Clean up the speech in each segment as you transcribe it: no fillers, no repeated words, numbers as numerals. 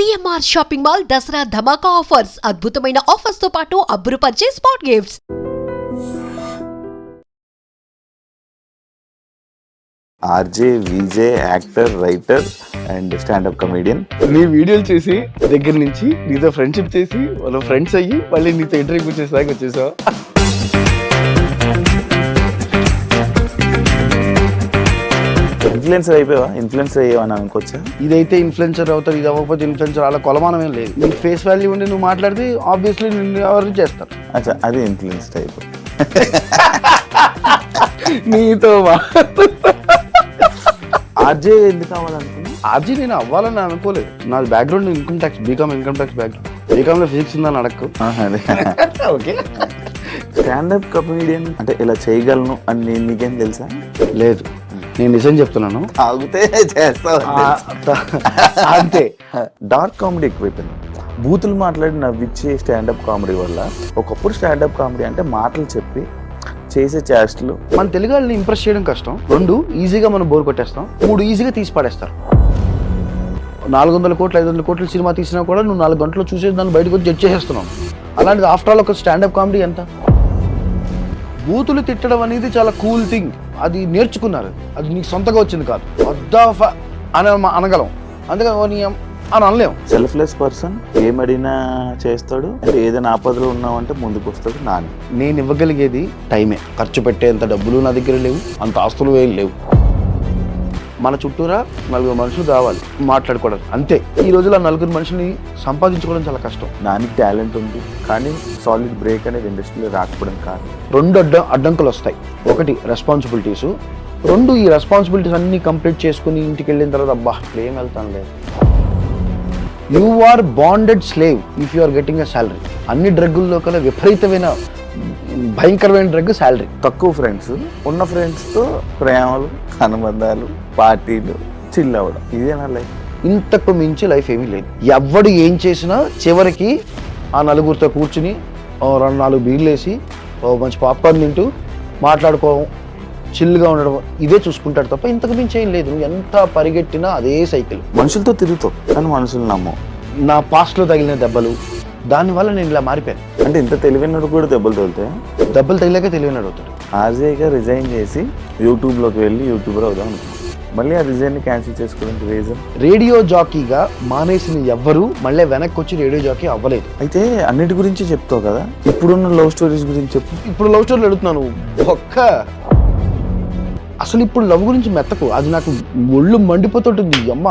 CMR shopping mall Dasara ధమాకా offers అద్భుతమైన offers తో పాటు అబ్బురుపరిచే spot gifts. RJ VJ actor writer and standup comedian. నీ వీడియోలు చేసి దగ్గర నుంచి నీతో ఫ్రెండ్షిప్ చేసి వాళ్ళ ఫ్రెండ్స్ అయ్యి మళ్ళీ నీతో ఇంటర్వ్యూ చేసేదాకా వచ్చేసావు. ఇన్ఫ్లుయెన్సర్ అయిపోయావా? ఇన్ఫ్లుయెన్సర్ అయ్యావని అనుకోవచ్చా? ఇదైతే ఇన్ఫ్లుయెన్సర్ అవుతారు, ఇది అవ్వకపోతే ఇన్ఫ్లుయెన్సర్, అలా కొలమానం ఏం లేదు. నీ ఫేస్ వాల్యూ ఉండి నువ్వు మాట్లాడితే ఆబ్వియస్లీ నిన్ను ఎవరు చేస్తారు. అచ్చా, అది ఇన్ఫ్లుయెన్స్ టైప్. నీతో ఆర్జే ఎందుకు కావాలనుకున్నా? ఆర్జీ నేను అవ్వాలని అనుకోలేదు. నాది background income tax, BCom background. బీకామ్లో ఫిజిక్స్ ఉందని అడగకు. ఓకే. స్టాండప్ కమెడియన్ అంటే ఇలా చేయగలను అని నీకేం తెలుసా? లేదు, నేను నిజం చెప్తున్నాను. ఆగితే చేస్తావు అంతే. డార్క్ కామెడీ ఎక్కువైపోయింది. బూతులు మాట్లాడి నవ్విచ్చే స్టాండప్ కామెడీ వల్ల ఒకప్పుడు స్టాండప్ కామెడీ అంటే మాటలు చెప్పి చేసే చేష్టలు. మన తెలుగు వాళ్ళని ఇంప్రెస్ చేయడం కష్టం. 2 ఈజీగా మనం బోర్ కొట్టేస్తాం. 3 ఈజీగా తీసి పడేస్తారు. 400 కోట్లు 500 కోట్ల సినిమా తీసినా కూడా నువ్వు 4 గంటలు చూసేసి దాన్ని బయటకు వచ్చి జడ్జ్ చేసేస్తున్నావు. అలాంటిది ఆఫ్టర్ ఆల్ ఒక స్టాండప్ కామెడీ ఎంత? బూతులు తిట్టడం అనేది చాలా కూల్ థింగ్. అది నేర్చుకున్నారు, అది నీకు సొంతగా వచ్చింది కాదు. అనగలం, అందుకని అని అనలేము. సెల్ఫ్లెస్ పర్సన్ ఏమడినా చేస్తాడు. ఏదైనా ఆపదలో ఉన్నావంటే ముందుకు వస్తాడు. నేను ఇవ్వగలిగేది టైమే. ఖర్చు పెట్టేంత డబ్బులు నా దగ్గర లేవు, అంత ఆస్తులు ఏం లేవు. మన చుట్టూరా 4 మనుషులు కావాలి మాట్లాడుకోవడం, అంతే. ఈ రోజుల్లో 4 మనుషుల్ని సంపాదించుకోవడం చాలా కష్టం. దానికి టాలెంట్ ఉంది, కానీ సాలిడ్ బ్రేక్ అనేది ఇండస్ట్రీలో రాకపోవడం కాదు. 2 అడ్డంకులు వస్తాయి. 1 రెస్పాన్సిబిలిటీస్. 2 ఈ రెస్పాన్సిబిలిటీస్ అన్ని కంప్లీట్ చేసుకుని ఇంటికి వెళ్ళిన తర్వాత అబ్బా ఏం వెళ్తాను లేదు. You are bonded slave if you are getting a salary. అన్ని డ్రగ్గుల్లో కన్నా విపరీతమైన భయంకరమైన డ్రగ్ శాలరీ. తక్కువ ఫ్రెండ్స్, ఉన్న ఫ్రెండ్స్తో ప్రేమలు, అనుబంధాలు, పార్టీలు, చిల్ అవ్వడం, ఇదేనా లైఫ్. ఇంతకు మించి లైఫ్ ఏమీ లేదు. ఎవడు ఏం చేసినా చివరికి ఆ 4గురితో కూర్చుని 2-4 బీర్లు వేసి మంచి పాప్కార్న్ తింటూ మాట్లాడుకోవడం, చిల్గా ఉండడం, ఇదే చూసుకుంటాడు తప్ప ఇంతకు మించి ఏం లేదు. నువ్వు ఎంత పరిగెట్టినా అదే సైకిల్. మనుషులతో తిరుగుతావు కానీ మనుషులు నమ్మవు. నా పాస్ట్లో తగిలిన దెబ్బలు, దానివల్ల నేను ఇలా మారిపోయాను. అంటే ఇంత తెలివైనడు కూడా దెబ్బలు తగులుతాయి. దెబ్బలు తగిలాక తెలివినాడు అవుతాడు. ఆర్జేగా రిజైన్ చేసి యూట్యూబ్లోకి వెళ్ళి యూట్యూబర్ అవుదాం అనుకున్నాను. మళ్ళీ ఆ రిజైన్ని క్యాన్సిల్ చేసుకోవడానికి రీజన్? రేడియో జాకీగా మానేసిన ఎవ్వరూ మళ్ళీ వెనక్కి వచ్చి రేడియో జాకీ అవ్వలేదు. అయితే అన్నిటి గురించి చెప్తావు కదా, ఇప్పుడున్న లవ్ స్టోరీస్ గురించి చెప్పు. ఇప్పుడు లవ్ స్టోరీలు అడుగుతున్నాను. అసలు ఇప్పుడు లవ్ గురించి మెత్తకు, అది నాకు ఒళ్ళు మండిపోతుంటుంది. అమ్మ.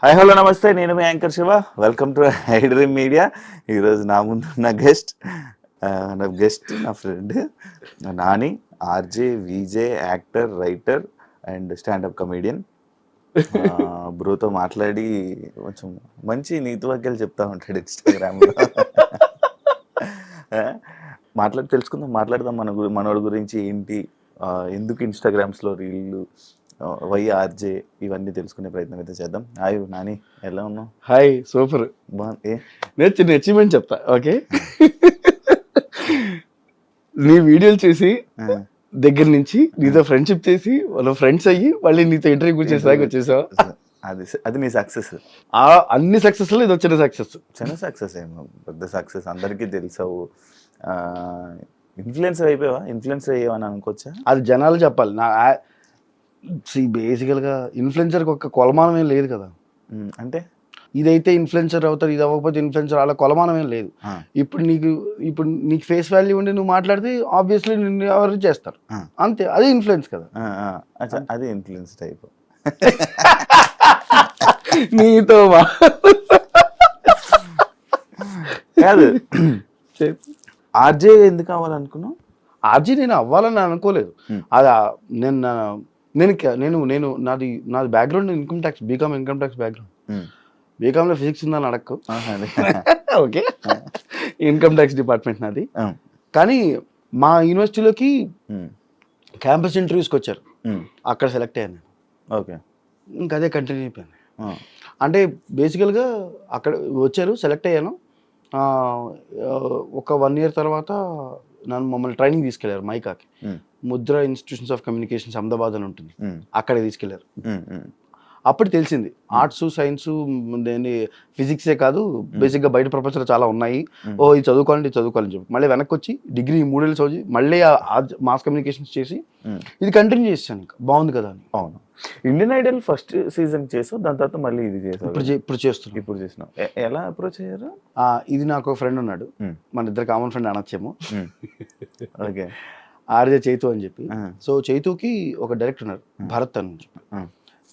హాయ్, హలో, నమస్తే. నేను మీ anchor Shiva. Welcome to Hydream media. ఈరోజు నా ముందు నా గెస్ట్ నా friend Nani, RJ VJ actor writer and standup comedian. బ్రోతో మాట్లాడి కొంచెం మంచి నీతి వాక్యాలు చెప్తా ఉంటాడు ఇన్స్టాగ్రామ్లో. మాట్లాడదాం మనోడి గురించి ఏంటి, ఎందుకు ఇన్స్టాగ్రామ్స్లో రీళ్ళు, వై ఆర్జే, ఇవన్నీ తెలుసుకునే ప్రయత్నం అయితే చేద్దాం. హాయ్ నాని, ఎలా ఉన్నావు? Hi, super. నేను చిన్న అచీవ్మెంట్ చెప్తా. ఓకే. నీ వీడియోలు చేసి దగ్గర నుంచి నీతో ఫ్రెండ్షిప్ చేసి వాళ్ళ ఫ్రెండ్స్ అయ్యి మళ్ళీ నీతో ఇంటర్వ్యూ చేసేదాకా వచ్చేసావు. అది నీ సక్సెస్. అన్ని సక్సెస్లో ఇది వచ్చిన సక్సెస్. చిన్న సక్సెస్ ఏమో, పెద్ద సక్సెస్. అందరికీ తెలుసావు. ఇన్ఫ్లుయెన్సర్ అయిపోయావా? ఇన్ఫ్లుయెన్సర్ అయ్యావని అనుకోవచ్చా? అది జనాలు చెప్పాలి. బేసికల్గా ఇన్ఫ్లుయెన్సర్కి ఒక కొలమానం ఏం లేదు కదా. అంటే ఇదైతే ఇన్ఫ్లుయెన్సర్ అవుతారు, ఇది అవ్వకపోతే ఇన్ఫ్లుయెన్సర్, అలా కొలమానం ఏం లేదు. ఇప్పుడు నీకు ఫేస్ వాల్యూ ఉండి నువ్వు మాట్లాడితే ఆబ్వియస్లీ నిన్ను ఎవరు చేస్తారు, అంతే. అది ఇన్ఫ్లుయెన్స్ కదా. అది ఇన్ఫ్లుయెన్స్ టైప్. నీతో కాదు. ఆర్జే ఎందుకు కావాలనుకున్నావు? ఆర్జీ నేను అవ్వాలని అనుకోలేదు. అది నేను నాది background income tax, BCom tax background. బీకామ్లో ఫిజిక్స్ ఉందని అడగకు. ఓకే. ఇన్కమ్ ట్యాక్స్ డిపార్ట్మెంట్ నాది. కానీ మా యూనివర్సిటీలోకి క్యాంపస్ ఇంటర్వ్యూస్కి వచ్చారు, అక్కడ సెలెక్ట్ అయ్యాను. ఓకే. ఇంకా అదే కంటిన్యూ అయిపోయాను. అంటే బేసికల్గా అక్కడ వచ్చారు, సెలెక్ట్ అయ్యాను. ఒక 1 year తర్వాత మమ్మల్ని ట్రైనింగ్ తీసుకెళ్లారు మైకాకి. Mudra institutions of communications Ahmedabad అని ఉంటుంది, అక్కడే తీసుకెళ్లారు. అప్పుడు తెలిసింది ఆర్ట్స్ సైన్స్ ఫిజిక్సే కాదు బేసిక్గా బయట ప్రపంచంలో చాలా ఉన్నాయి. ఇది చదువుకోవాలని చెప్పి మళ్ళీ వెనక్కి వచ్చి డిగ్రీ 3 ఏళ్ళు చదివి మళ్ళీ మాస్ కమ్యూనికేషన్స్ చేసి ఇది కంటిన్యూ చేశాను. ఇంకా బాగుంది కదా అని. అవును, ఇండియన్ ఐడల్ ఫస్ట్ సీజన్ చేసావు, దాని తర్వాత మళ్ళీ ఇది చేసావు. ఇప్పుడు చేస్తున్నాను. ఇప్పుడు చేసినావు. ఎలా అప్రోచ్ అయ్యారు? ఇది నాకు ఫ్రెండ్ ఉన్నాడు, మన ఇద్దరు కామన్ ఫ్రెండ్ అనొచ్చేమో, ఓకే, ఆర్జే చైతు అని చెప్పి. సో చైతుకి ఒక డైరెక్టర్ ఉన్నారు భరత్ అని చెప్పి.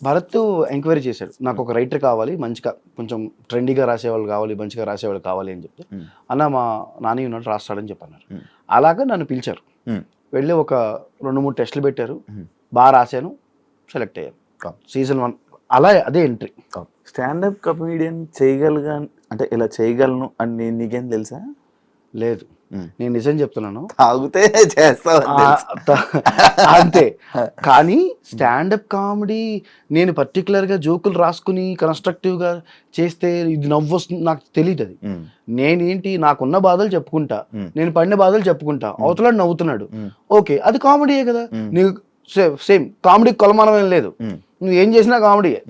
భరత్ ఎంక్వైరీ చేశాడు, నాకు ఒక రైటర్ కావాలి, మంచిగా కొంచెం ట్రెండీగా రాసేవాళ్ళు కావాలి, మంచిగా రాసేవాళ్ళు కావాలి అని చెప్తే, అన్న మా నాని ఉన్నాడు రాస్తాడని చెప్పన్నారు. అలాగా నన్ను పిలిచారు, వెళ్ళి ఒక 2-3 టెస్టులు పెట్టారు, బాగా రాశాను, సెలెక్ట్ అయ్యాను. సీజన్ 1 అలా అదే ఎంట్రీ. స్టాండప్ కమెడియన్ చేయగలగా అంటే ఇలా చేయగలను అని నీకేం తెలుసా? లేదు, నేను నిజం చెప్తున్నాను, తాగితే చేస్తావు అంతే. కానీ స్టాండప్ కామెడీ నేను పర్టికులర్గా జోకులు రాసుకుని కన్స్ట్రక్టివ్గా చేస్తే ఇది నవ్వు వస్తుంది నాకు తెలియదు. అది నేనేంటి నాకున్న బాధలు చెప్పుకుంటా, నేను పడిన బాధలు చెప్పుకుంటా, అవతలాడు నవ్వుతున్నాడు, ఓకే అది కామెడీయే కదా. నీకు సేమ్ కామెడీ కొలమానం ఏం లేదు, నువ్వు ఏం చేసినా కామెడీయే.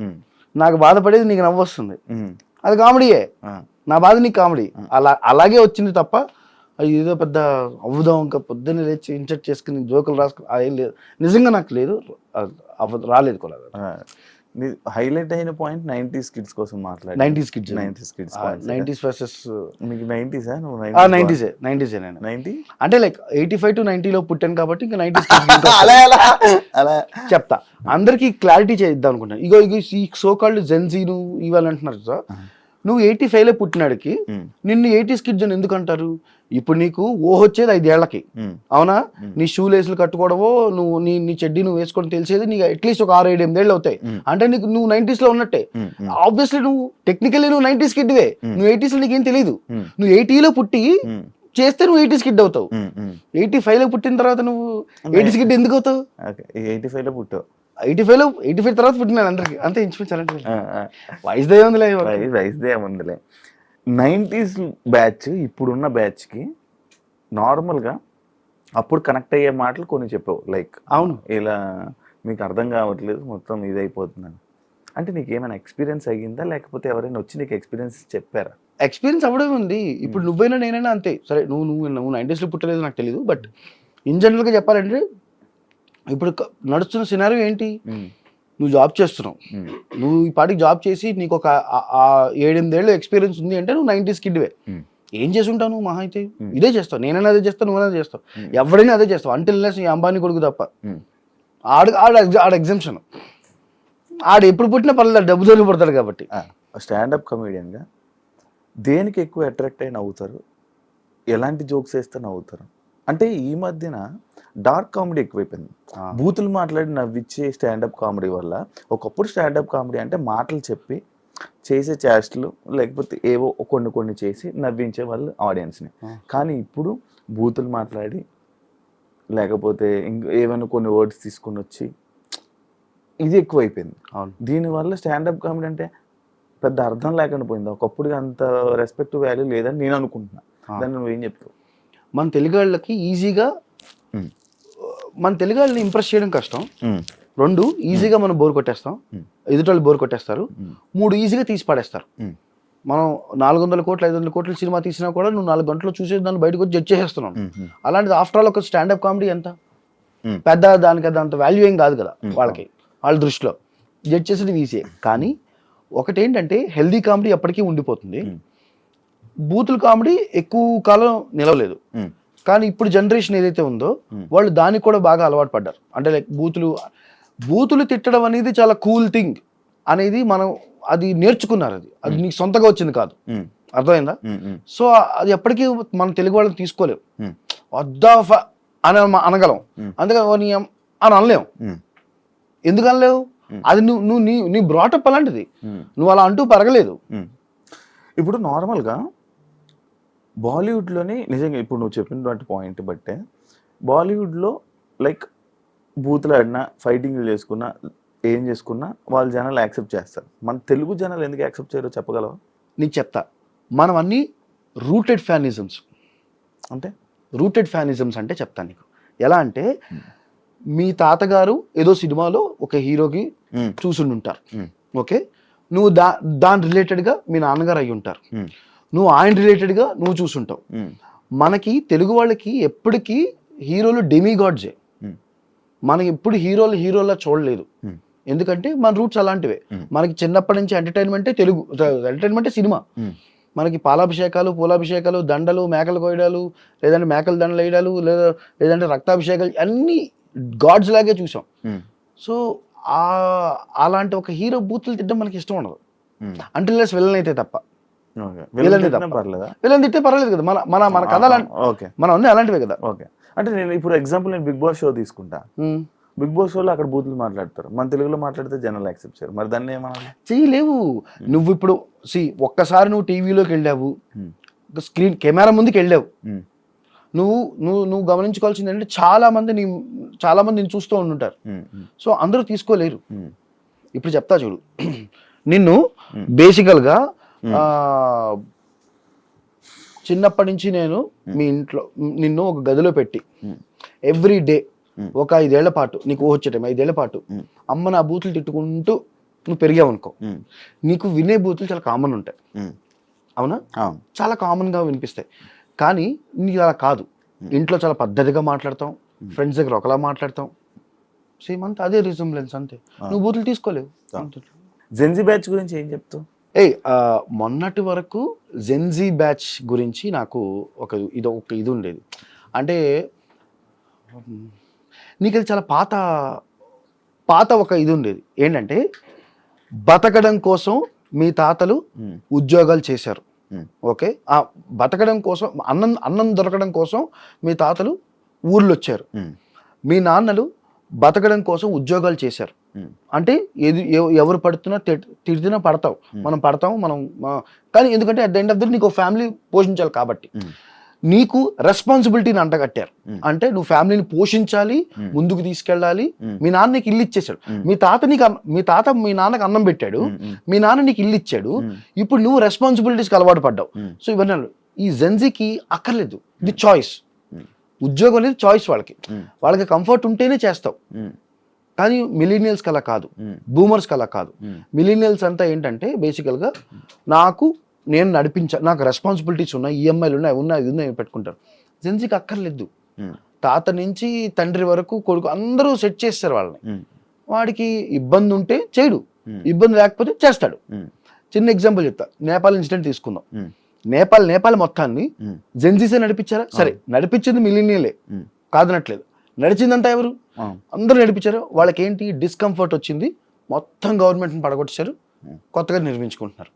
నాకు బాధపడేది నీకు నవ్వు వస్తుంది, అది కామెడీయే, నా బాధ నీకు కామెడీ. అలాగే వచ్చింది తప్ప ఏదో పెద్ద అవుదాం ఇంకా పొద్దున్న లేచి ఇన్సెట్ చేసుకుని జోకులు రాసుకుని అదేం లేదు, నిజంగా నాకు లేదు, రాలేదు కూడా. హైలైట్ అయిన పాయింట్ 90s కిడ్స్ కోసం మాట్లాడు. 90s కిడ్స్ 90s వర్సెస్ మీకు 90s నేను 90 అంటే లైక్ 85 to 90లో పుట్టాను కాబట్టి ఇంకా 90s అలా చెప్తా, అందరికి క్లారిటీ చేద్దాం అనుకుంటాను. ఇగో ఈ సో కాల్డ్ జెన్జీను ఇవాళ అంటున్నారు సార్, నువ్వు 85లో పుట్టినాడికి నిన్ను 80s కిడ్స్ అని ఎందుకు అంటారు? ఇప్పుడు నీకు వచ్చేది 5 ఏళ్లకి, అవునా? నీ షూ లేసులు కట్టుకోవడమో నువ్వు నీ చెడ్డీ నువ్వు వేసుకొని తెలిసేది నీకు అట్లీస్ట్ ఒక 6-7 ఏళ్ళు అవుతాయి. అంటే నీకు నువ్వు 90s లో ఉన్నట్టే. ఆబ్వియస్లీ నువ్వు టెక్నికల్లీ నువ్వు 90s కిడ్వే, నువ్వు 80s లో నీకేం తెలీదు. నువ్వు 80లో పుట్టి చేస్తే నువ్వు 80s కిడ్ అవుతావు. 85లో పుట్టిన తర్వాత నువ్వు 80s కిడ్ ఎందుకు అవుతావు? 85లో పుట్టావు, 85 తర్వాత పుట్టినాను అందరికి, అంతే ఇంచుమించాలంటే వయసుదే ఉందిలే. 90s బ్యాచ్ ఇప్పుడున్న బ్యాచ్కి నార్మల్గా అప్పుడు కనెక్ట్ అయ్యే మాటలు కొన్ని చెప్పావు, లైక్ అవును ఇలా మీకు అర్థం కావట్లేదు మొత్తం ఇదైపోతుందని. అంటే నీకు ఏమైనా ఎక్స్పీరియన్స్ అయ్యిందా, లేకపోతే ఎవరైనా వచ్చి నీకు ఎక్స్పీరియన్స్ చెప్పారా? ఎక్స్పీరియన్స్ అవ్వడం ఉంది. ఇప్పుడు నువ్వైనా నేనైనా అంతే. సరే నువ్వు 90sలో పుట్టలేదు నాకు తెలియదు, బట్ ఇన్ జనరల్గా చెప్పాలంటే ఇప్పుడు నడుస్తున్న సినారియో ఏంటి? నువ్వు జాబ్ చేస్తున్నావు, నువ్వు ఈ పాటికి జాబ్ చేసి నీకు ఒక 7-8 ఏళ్ళు ఎక్స్పీరియన్స్ ఉంది అంటే నువ్వు 90s కిడ్వే. ఏం చేసి ఉంటావు నువ్వు? మహా అయితే ఇదే చేస్తావు, నేనైనా అదే చేస్తాను, నువ్వైనా చేస్తావు, ఎవరైనా అదే చేస్తావు, అంటిల్ లెస్ ఈ అంబానీ కొడుకు తప్ప. ఆడ ఎగ్జామ్షన్, ఎప్పుడు పుట్టినా పర్లేదు, డబ్బు దొరికి పడతాడు కాబట్టి. స్టాండప్ కమెడియన్గా దేనికి ఎక్కువ అట్రాక్ట్ అయి నవ్వుతారు? ఎలాంటి జోక్స్ వేస్తే నవ్వుతారు? అంటే ఈ మధ్యన డార్క్ కామెడీ ఎక్కువైపోయింది, బూతులు మాట్లాడి నవ్విచ్చే స్టాండప్ కామెడీ వల్ల. ఒకప్పుడు స్టాండప్ కామెడీ అంటే మాటలు చెప్పి చేసే చేష్టలు, లేకపోతే ఏవో కొన్ని చేసి నవ్వించే వాళ్ళు ఆడియన్స్ని. కానీ ఇప్పుడు బూతులు మాట్లాడి లేకపోతే ఏమైనా కొన్ని వర్డ్స్ తీసుకుని వచ్చి ఇది ఎక్కువైపోయింది. దీనివల్ల స్టాండప్ కామెడీ అంటే పెద్ద అర్థం లేకుండా పోయింది. ఒకప్పుడు అంత రెస్పెక్ట్ వాల్యూ లేదని నేను అనుకుంటున్నా. దాన్ని నువ్వేం చెప్తావు? మన తెలుగు వాళ్ళకి ఈజీగా మన తెలుగు వాళ్ళని ఇంప్రెస్ చేయడం కష్టం. 2 ఈజీగా మనం బోర్ కొట్టేస్తాం, ఎదుటి బోర్ కొట్టేస్తారు. 3 ఈజీగా తీసి పాడేస్తారు. మనం 400 కోట్లు 500 కోట్ల సినిమా తీసినా కూడా నువ్వు 4 గంటలు చూసేసి దాన్ని బయటకు వచ్చి జడ్జ్ చేసేస్తున్నావు. అలాంటిది ఆఫ్టర్ ఆల్ ఒక స్టాండప్ కామెడీ ఎంత పెద్ద, దానికి అంత వాల్యూ ఏం కాదు కదా వాళ్ళకి, వాళ్ళ దృష్టిలో జడ్జ్ చేసేది ఈజీ. కానీ ఒకటేంటంటే హెల్దీ కామెడీ ఎప్పటికీ ఉండిపోతుంది, బూతుల కామెడీ ఎక్కువ కాలం నిలవలేదు. కానీ ఇప్పుడు జనరేషన్ ఏదైతే ఉందో వాళ్ళు దానికి కూడా బాగా అలవాటు పడ్డారు. అంటే లైక్ బూతులు తిట్టడం అనేది చాలా కూల్ థింగ్ అనేది మనం అది నేర్చుకున్నారు. అది నీకు సొంతగా వచ్చింది కాదు, అర్థమైందా? సో అది ఎప్పటికీ మన తెలుగు వాళ్ళని తీసుకోలేవు. వద్దా అని అనగలం, అందుకని అని అనలేం. ఎందుకు అనలేవు? అది నువ్వు నీ బ్రాటప్ అలాంటిది, నువ్వు అలా అంటూ పెరగలేదు. ఇప్పుడు నార్మల్గా బాలీవుడ్లోని నిజంగా ఇప్పుడు నువ్వు చెప్పినటువంటి పాయింట్ బట్టే బాలీవుడ్లో లైక్ బూతులు ఆడినా, ఫైటింగ్లు చేసుకున్నా, ఏం చేసుకున్నా వాళ్ళ జనాలు యాక్సెప్ట్ చేస్తారు. మన తెలుగు జనాలు ఎందుకు యాక్సెప్ట్ చేయరో చెప్పగలవా? నీకు చెప్తా. మనం అన్ని రూటెడ్ ఫ్యానిజమ్స్ అంటే చెప్తాను నీకు. ఎలా అంటే మీ తాతగారు ఏదో సినిమాలో ఒక హీరోకి చూసుంటారు, ఓకే, నువ్వు దాని రిలేటెడ్గా మీ నాన్నగారు అయ్యి ఉంటారు, ఉమ్, నువ్వు ఆయన రిలేటెడ్గా నువ్వు చూసుంటావు. ఉమ్, మనకి తెలుగు వాళ్ళకి ఎప్పటికీ హీరోలు డెమిగాడ్జే. ఉమ్, మనకి ఎప్పుడు హీరోలా చూడలేదు, ఉమ్, ఎందుకంటే మన రూట్స్ అలాంటివే. మనకి చిన్నప్పటి నుంచి ఎంటర్టైన్మెంటే తెలుగు, ఎంటర్టైన్మెంటే సినిమా. ఉమ్, మనకి పాలాభిషేకాలు, పూలాభిషేకాలు, దండలు, మేకలు కోయడాలు, లేదంటే మేకల దండలు వేయడాలు, లేదంటే రక్తాభిషేకాలు, అన్నీ గాడ్స్ లాగే చూసాం. ఉమ్, సో అలాంటి ఒక హీరో బూతులు తిట్టడం మనకి ఇష్టం ఉండదు, ఉమ్. అంటే విలన్ అయితే తప్ప. ఓకే. విలన్ తిట్టినా తప్ప. పర్లేదా? విలన్ తిట్టే పర్లేదు కదా, మన మన మన కథ ఓకే, మనం అన్నీ అలాంటివే కదా. ఓకే. అంటే నేను ఇప్పుడు ఎగ్జాంపుల్ నేను బిగ్ బాస్ షో తీసుకుంటా. బిగ్ బాస్ షోలో అక్కడ బూతులు మాట్లాడతారు, మన తెలుగులో మాట్లాడితే జనాలు యాక్సెప్ట్ చేయరు. మరి దాన్ని ఏమన్నా చేయలేవు. నువ్వు ఇప్పుడు ఒక్కసారి నువ్వు టీవీలోకి వెళ్ళావు, స్క్రీన్ కెమెరా ముందుకు వెళ్ళావు, నువ్వు నువ్వు నువ్వు గమనించుకోవాల్సింది ఏంటంటే చాలా మంది నేను చూస్తూ ఉంటుంటారు. సో అందరూ తీసుకోలేరు. ఇప్పుడు చెప్తా చూడు, నిన్ను బేసికల్గా చిన్నప్పటి నుంచి నేను మీ ఇంట్లో నిన్ను ఒక గదిలో పెట్టి ఎవ్రీ డే ఒక 5 ఏళ్ల పాటు, నీకు వచ్చే టైం 5 ఏళ్ల పాటు అమ్మ నా బూతులు తిట్టుకుంటూ నువ్వు పెరిగావు అనుకో, నీకు వినే బూతులు చాలా కామన్ ఉంటాయి, అవునా? చాలా కామన్గా వినిపిస్తాయి. కానీ నీకు అలా కాదు, ఇంట్లో చాలా పద్ధతిగా మాట్లాడతాం, ఫ్రెండ్స్ దగ్గర ఒకలా మాట్లాడతాం, సేమ్ అంతా అదే రిజంబ్లెన్స్, అంతే. నువ్వు బూతులు తీసుకోలేవు. జెన్జీ బ్యాచ్ గురించి ఏం చెప్తావు? మొన్నటి వరకు జెన్జీ బ్యాచ్ గురించి నాకు ఒక ఇది ఉండేది. అంటే నీకు అది చాలా పాత ఒక ఇది ఉండేది. ఏంటంటే బతకడం కోసం మీ తాతలు ఉద్యోగాలు చేశారు, ఓకే? ఆ బతకడం కోసం, అన్నం దొరకడం కోసం మీ తాతలు ఊర్లు వచ్చారు, మీ నాన్నలు బతకడం కోసం ఉద్యోగాలు చేశారు. అంటే ఎవరు పడుతున్నా తిడుతున్నా పడతావు, మనం కానీ ఎందుకంటే at the end of the నీకు ఫ్యామిలీ పోషించాలి కాబట్టి నీకు రెస్పాన్సిబిలిటీని అంటగట్టారు. అంటే నువ్వు ఫ్యామిలీని పోషించాలి, ముందుకు తీసుకెళ్ళాలి. మీ నాన్న నీకు ఇల్లు ఇచ్చేసాడు, మీ తాత మీ నాన్నకి అన్నం పెట్టాడు, మీ నాన్న నీకు ఇల్లు ఇచ్చాడు, ఇప్పుడు నువ్వు రెస్పాన్సిబిలిటీస్కి అలవాటు పడ్డావు. సో ఇవన్నీ ఈ జెన్జీకి అక్కర్లేదు, ఇది చాయిస్. ఉద్యోగం అనేది చాయిస్, వాళ్ళకి కంఫర్ట్ ఉంటేనే చేస్తావు. కానీ మిలీనియల్స్కి అలా కాదు, బూమర్స్కి అలా కాదు. మిలీనియల్స్ అంతా ఏంటంటే బేసికల్గా నేను నాకు రెస్పాన్సిబిలిటీస్ ఉన్నాయి, ఈఎంఐలు ఉన్నాయి పెట్టుకుంటారు. జెన్జీకి అక్కర్లేదు. తాత నుంచి తండ్రి వరకు కొడుకు అందరూ సెట్ చేస్తారు వాళ్ళని. వాడికి ఇబ్బంది ఉంటే చేయడు, ఇబ్బంది లేకపోతే చేస్తాడు. చిన్న ఎగ్జాంపుల్ చెప్తా, నేపాల్ ఇన్సిడెంట్ తీసుకుందాం. నేపాల్ మొత్తాన్ని జెన్జీసే నడిపించారా? సరే, నడిపించింది మిలీనియలే, కాదనట్లేదు. నడిచిందంతా ఎవరు? అందరూ నడిపించారు. వాళ్ళకి ఏంటి డిస్కంఫర్ట్ వచ్చింది, మొత్తం గవర్నమెంట్ని పడగొట్టేశారు, కొత్తగా నిర్మించుకుంటున్నారు.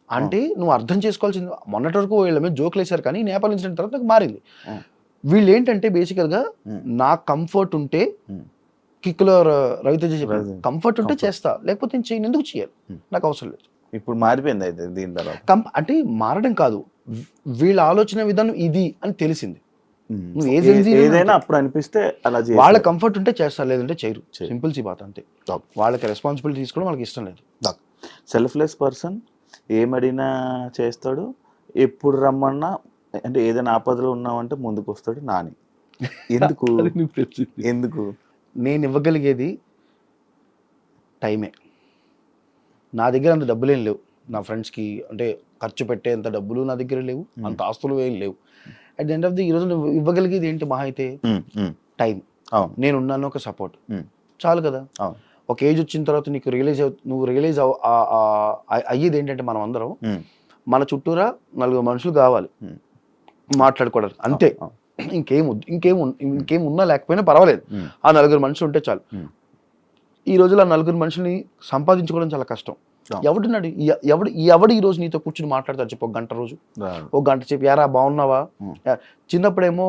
అంటే నువ్వు అర్థం చేసుకోవాల్సింది, మొన్నటి వరకు వీళ్ళ మీద జోకులు వేశారు, కానీ నేపాల్ ఇన్సిడెంట్ తర్వాత నాకు మారింది. వీళ్ళు ఏంటంటే బేసికల్గా నాకు కంఫర్ట్ ఉంటే, కిక్కులో రవితేజ చెప్పారు, కంఫర్ట్ ఉంటే చేస్తా, లేకపోతే నేను చేయను, ఎందుకు చేయాలి, నాకు అవసరం లేదు. ఇప్పుడు మారిపోయింది అయితే దీని తర్వాత. అంటే మారడం కాదు, వీళ్ళ ఆలోచన విధానం ఇది అని తెలిసింది. ఏదైనా అప్పుడు అనిపిస్తే అలా వాళ్ళ కంఫర్ట్ ఉంటే చేస్తారు, లేదంటే చేయరు. సింపుల్ సి బాత్, అంతే. వాళ్ళకి రెస్పాన్సిబిలిటీ తీసుకోవడం వాళ్ళకి ఇష్టం లేదు. సెల్ఫ్లెస్ పర్సన్ ఏమడినా చేస్తాడు, ఎప్పుడు రమ్మన్నా, అంటే ఏదైనా ఆపదలో ఉన్నామంటే ముందుకు వస్తాడు. నాని ఎందుకు నేను ఇవ్వగలిగేది టైమే. నా దగ్గర అంత డబ్బులు ఏం లేవు, నా ఫ్రెండ్స్కి అంటే ఖర్చు పెట్టేంత డబ్బులు నా దగ్గర లేవు, అంత ఆస్తులు ఏం లేవు. At the end of the ఈరోజు నువ్వు ఇవ్వగలిగేది ఏంటి? మహా అయితే టైం. నేనున్నాను, ఒక సపోర్ట్ చాలు కదా. ఒక ఏజ్ వచ్చిన తర్వాత నువ్వు రియలైజ్ అయ్యేది ఏంటంటే, మనం అందరం మన చుట్టూరా 4 మనుషులు కావాలి మాట్లాడుకోవడానికి, అంతే. ఇంకేం ఉన్నా లేకపోయినా పర్వాలేదు, ఆ 4 మనుషులు ఉంటే చాలు. ఈ రోజులో ఆ 4 మనుషుల్ని సంపాదించుకోవడం చాలా కష్టం. ఎవడు ఈ రోజు నీతో కూర్చుని మాట్లాడతారు చెప్పు? ఒక గంట చెప్పి యారా బాగున్నావా? చిన్నప్పుడేమో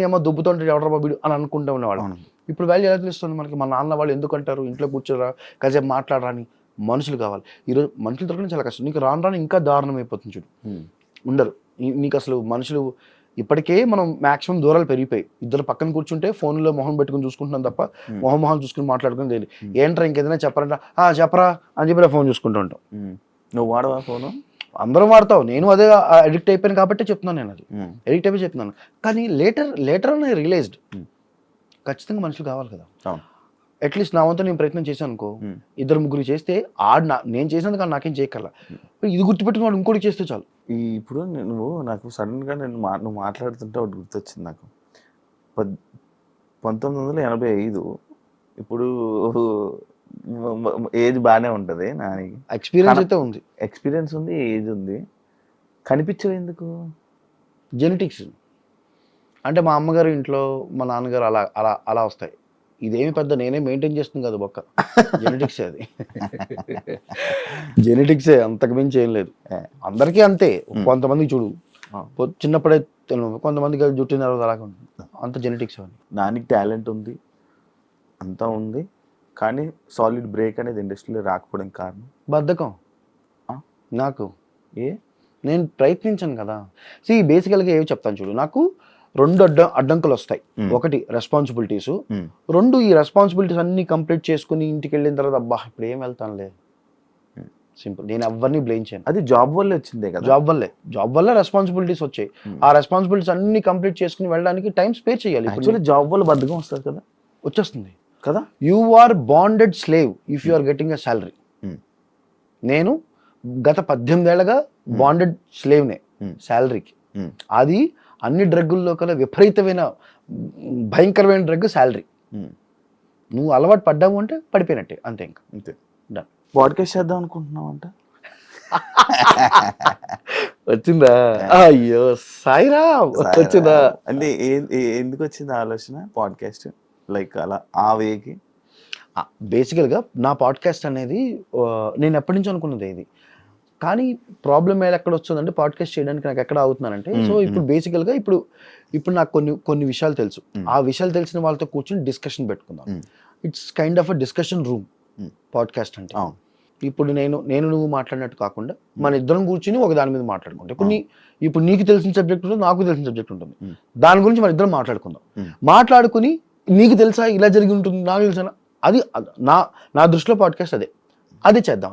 ఏమో దుబ్బుతుంటే ఎవడరా బాబు అని అనుకుంటూ ఉండేవాడు. ఇప్పుడు వాల్యూ ఎలా తెలుస్తుంది మనకి? మన నాన్న వాళ్ళు ఎందుకు అంటారు ఇంట్లో కూర్చోరా, కాసేపు మాట్లాడరా అని. మనుషులు కావాలి. ఈరోజు మనుషులు దొరకడం చాలా కష్టం. నీకు రాను ఇంకా దారుణం అయిపోతుంది చూడు. ఉండరు నీకు అసలు మనుషులు. ఇప్పటికే మనం మాక్సిమం దూరాలు పెరిగిపోయి, ఇద్దరు పక్కన కూర్చుంటే ఫోన్లో మొహం పెట్టుకుని చూసుకుంటున్నాం తప్ప మొహం చూసుకుని మాట్లాడుకుని తెలియదు. ఏంట్రా ఇంకేదైనా చెప్పారంట, చెప్పరా అని చెప్పి ఫోన్ చూసుకుంటూ ఉంటాం. నువ్వు వాడవా ఫోను? అందరం వాడతావు, నేను అదే అడిక్ట్ అయిపోయాను కాబట్టి చెప్తున్నాను. నేను అది అడిక్ట్ అయిపోయి చెప్తున్నాను. కానీ లేటర్ రియలైజ్డ్ ఖచ్చితంగా మనుషులు కావాలి కదా. అట్లీస్ట్ నా వంతు నేను ప్రయత్నం చేశాను అనుకో, Hmm. 2-3 చేస్తే నేను చేసినందుకు నాకేం చేయక్కర్లా, ఇది గుర్తుపెట్టుకుని వాడు ఇంకోటి చేస్తే చాలు. ఇప్పుడు నువ్వు నాకు సడన్ గా నువ్వు మాట్లాడుతుంటే ఒకటి గుర్తొచ్చింది నాకు. 1985 ఇప్పుడు ఏజ్ బాగానే ఉంటది నానికి, ఎక్స్పీరియన్స్ అయితే ఉంది, ఎక్స్పీరియన్స్ ఉంది, ఏజ్ ఉంది, కనిపించవు ఎందుకు? జెనెటిక్స్. అంటే మా అమ్మగారు ఇంట్లో మా నాన్నగారు అలా అలా అలా వస్తాయి. ఇదేమి పెద్ద నేనే మెయింటైన్ చేస్తుంది కదా బొక్క, జెనెటిక్స్ అది. జెనెటిక్సే, అంతకు మించి ఏం లేదు. అందరికీ అంతే. కొంతమందికి చూడు చిన్నప్పుడే కొంతమందికి జుట్టిన తర్వాత అలాగే ఉంటుంది, అంత జెనెటిక్స్ అని. నానికి టాలెంట్ ఉంది, అంతా ఉంది, కానీ సాలిడ్ బ్రేక్ అనేది ఇండస్ట్రీలో రాకపోవడం కారణం బద్ధకం. నాకు ఏ నేను ప్రయత్నించాను కదా. బేసికల్గా ఏమి చెప్తాను చూడు, నాకు 2 అడ్డంకులు వస్తాయి. ఒకటి రెస్పాన్సిబిలిటీస్, 2 ఈ రెస్పాన్సిబిలిటీస్ అన్ని కంప్లీట్ చేసుకుని ఇంటికి వెళ్ళిన తర్వాత అబ్బా ఇప్పుడు ఏం వెళ్తానులే, సింపుల్. నేను ఎవరిని బ్లేమ్ చేయను. అది జాబ్ వల్లే వచ్చిందే కదా. జాబ్ వల్ల రెస్పాన్సిబిలిటీస్ వచ్చాయి. ఆ రెస్పాన్సిబిలిటీస్ అన్ని కంప్లీట్ చేసుకుని వెళ్ళడానికి టైం స్పేర్ చేయాలి. యాక్చువల్లీ జాబ్ వల్ల బద్ధకం వస్తుంది కదా, వచ్చేస్తుంది కదా. You are bonded slave if you are getting a salary. నేను గత 18 ఏళ్ళగా బాండెడ్ స్లేవ్నే శాలరీకి. అది అన్ని డ్రగ్గుల్లో కల్లా విపరీతమైన భయంకరమైన డ్రగ్ శాలరీ. నువ్వు అలవాటు పడ్డావు అంటే పడిపోయినట్టే, అంతే. ఇంకా అంతే. డన్. పాడ్కాస్ట్ చేద్దాం అనుకుంటున్నావు అంట. వచ్చిందా? అయ్యో సాయిరా, వచ్చిందా? అంటే ఎందుకు వచ్చింది ఆలోచన పాడ్కాస్ట్, లైక్ అలా ఆ వేకి? బేసికల్గా నా పాడ్కాస్ట్ అనేది నేను ఎప్పటి నుంచి అనుకున్నది ఇది, కానీ ప్రాబ్లం ఎక్కడ వస్తుందంటే పాడ్కాస్ట్ చేయడానికి నాకు ఎక్కడ అవుతున్నానంటే, సో ఇప్పుడు బేసికల్గా ఇప్పుడు నాకు కొన్ని విషయాలు తెలుసు. ఆ విషయాలు తెలిసిన వాళ్ళతో కూర్చొని డిస్కషన్ పెట్టుకుందాం. It's kind of a discussion room podcast అంటే. ఇప్పుడు నువ్వు మాట్లాడినట్టు కాకుండా మన ఇద్దరం కూర్చుని ఒక దాని మీద మాట్లాడుకుంటాం. ఇప్పుడు నీకు తెలిసిన సబ్జెక్ట్ ఉంటుంది, నాకు తెలిసిన సబ్జెక్ట్ ఉంటుంది, దాని గురించి మన ఇద్దరం మాట్లాడుకుందాం. మాట్లాడుకుని నీకు తెలుసా ఇలా జరిగి ఉంటుంది, నాకు తెలుసా, అది నా దృష్టిలో పాడ్కాస్ట్ అదే చేద్దాం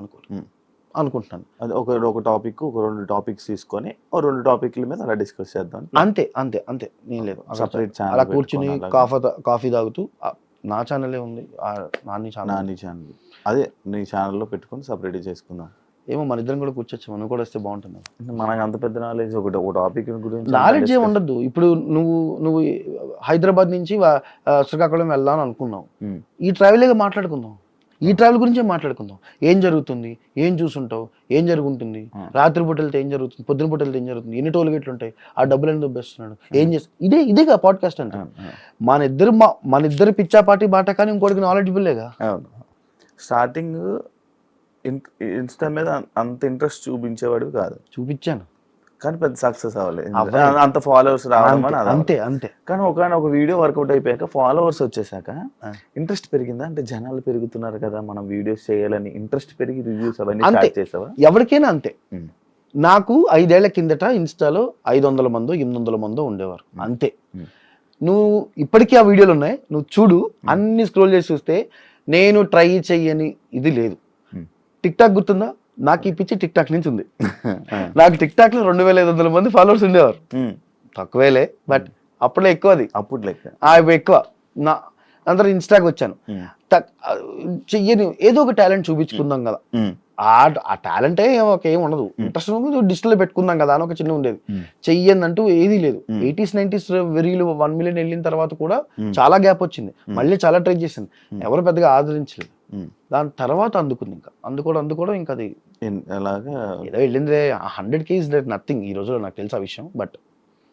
అనుకుంటున్నాను. అది ఒక టాపిక్, ఒక 2 టాపిక్స్ తీసుకొని 2 టాపిక్ల మీద అలా డిస్కస్ చేద్దాం. అంతే. నేను లేదు సపరేట్ ఛానల్ అలా కూర్చుని కాఫీ తాగుతూ. నా ఛానలే ఉంది, నాని ఛానల్, అదే నీ ఛానల్లో పెట్టుకొని సపరేట్ చేసుకుందాం. ఏమో మన ఇద్దరం కూడా కూర్చొచ్చు, మనం కూడా వస్తే బాగుంటుంది. మనకు అంత పెద్ద నాలెడ్జ్ ఒక టాపిక్ గురించి నాలెడ్జ్ ఏమి ఉండద్దు. ఇప్పుడు నువ్వు హైదరాబాద్ నుంచి శ్రీకాకుళం వెళ్దాం అనుకున్నావు, ఈ ట్రావెల్గా మాట్లాడుకుందాం. ఈ ట్రావెల్ గురించే మాట్లాడుకుందాం. ఏం జరుగుతుంది, ఏం చూసుంటావు, ఏం జరుగుతుంది, రాత్రి పూటలతో ఏం జరుగుతుంది, పొద్దున పూటలతో ఏం జరుగుతుంది, ఎన్ని టోల్ గేట్లు ఉంటాయి, ఆ డబ్బులను దొబ్బేస్తున్నాడు, ఏం చేస్తా, ఇదేగా పాడ్కాస్ట్ అంటే. మన ఇద్దరు పిచ్చాపాటి బాట, కానీ ఇంకోటికి నాలెడ్జబుల్లేగా. స్టార్టింగ్ ఇన్స్టా మీద అంత ఇంట్రెస్ట్ చూపించేవాడు కాదు. చూపించాను కానీ పెద్ద సక్సెస్ అవ్వలేదు, అంత ఫాలోవర్స్ రావడం అంతే. కానీ ఒక వీడియో వర్కౌట్ అయిపోయాక ఫాలోవర్స్ వచ్చేసాక ఇంట్రెస్ట్ పెరిగిందా? అంటే జనాలు పెరుగుతున్నారు కదా, మనం వీడియోస్ చేయాలని ఇంట్రెస్ట్ పెరిగి రివ్యూస్ అవన్నీ స్టార్ట్ చేసావా? ఎవరికైనా అంతే. నాకు 5 ఏళ్ల కిందట ఇన్స్టాలో 500 మందో 800 మందో ఉండేవారు, అంతే. నువ్వు ఇప్పటికీ ఆ వీడియోలు ఉన్నాయి, నువ్వు చూడు, అన్ని స్క్రోల్ చేసి చూస్తే నేను ట్రై చెయ్యని ఇది లేదు. టిక్ టాక్ గుర్తుందా? నాకు ఈ పిచ్చి టిక్ టాక్ నుంచి ఉంది. నాకు టిక్ టాక్ లో 2500 మంది ఫాలోవర్స్ ఉండేవారు. తక్కువేలే, బట్ అప్పుడే ఎక్కువ. అది అప్పుడు లెక్క ఎక్కువ. అందరూ ఇన్స్టాకి వచ్చాను, చెయ్యని ఏదో ఒక టాలెంట్ చూపించుకుందాం కదా. ఆ టాలెంటే ఏం ఉండదు, ఇంట్రెస్ట్ డిజిటల్ లో పెట్టుకుందాం కదా అని ఒక చిన్న ఉండేది. చెయ్యందంటూ ఏదీ లేదు. 80s 90s వెరీలు 1 మిలియన్ వెళ్ళిన తర్వాత కూడా చాలా గ్యాప్ వచ్చింది. మళ్ళీ చాలా ట్రై చేసింది, ఎవరు పెద్దగా ఆదరించలేదు. దాని తర్వాత అందుకోవడం ఇంకా అది అలాగా ఏదో వెళ్ళింది. 100K ఇస్ నథింగ్ ఈ రోజులో, నాకు తెలుసు ఆ విషయం. బట్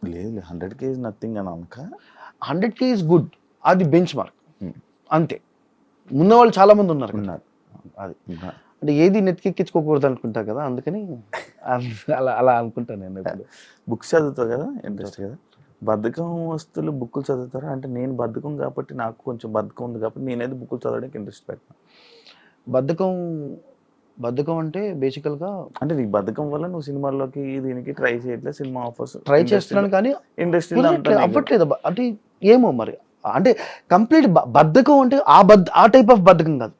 లేదు, 100K ఇస్ నథింగ్ అని అనక, 100K ఇస్ గుడ్, అది బెంచ్ మార్క్ అంతే. ఉన్నవాళ్ళు చాలా మంది ఉన్నారు. అది అంటే ఏది నెత్తికెక్కించుకోకూడదు అనుకుంటారు కదా, అందుకని అలా అనుకుంటాను నేను. బుక్స్ చదువుతావు కదా, ఇంట్రెస్ట్ కదా. బద్ధకం వస్తువులు బుక్కులు చదువుతారా? అంటే నేను బద్ధకం కాబట్టి, నాకు కొంచెం బద్ధకం ఉంది కాబట్టి నేనైతే బుక్కులు చదవడానికి ఇంట్రెస్ట్ పెట్టాను. బద్ధకం అంటే బేసికల్గా అంటే నీ బద్ధకం వల్ల నువ్వు సినిమాల్లోకి దీనికి ట్రై చేయట్లేదు, సినిమా ఆఫర్స్ ట్రై చేస్తున్నాను కానీ ఇండస్ట్రీ అవ్వట్లేదు. అంటే ఏమో మరి, అంటే కంప్లీట్ బద్ధకం అంటే ఆ టైప్ ఆఫ్ బద్ధకం కాదు.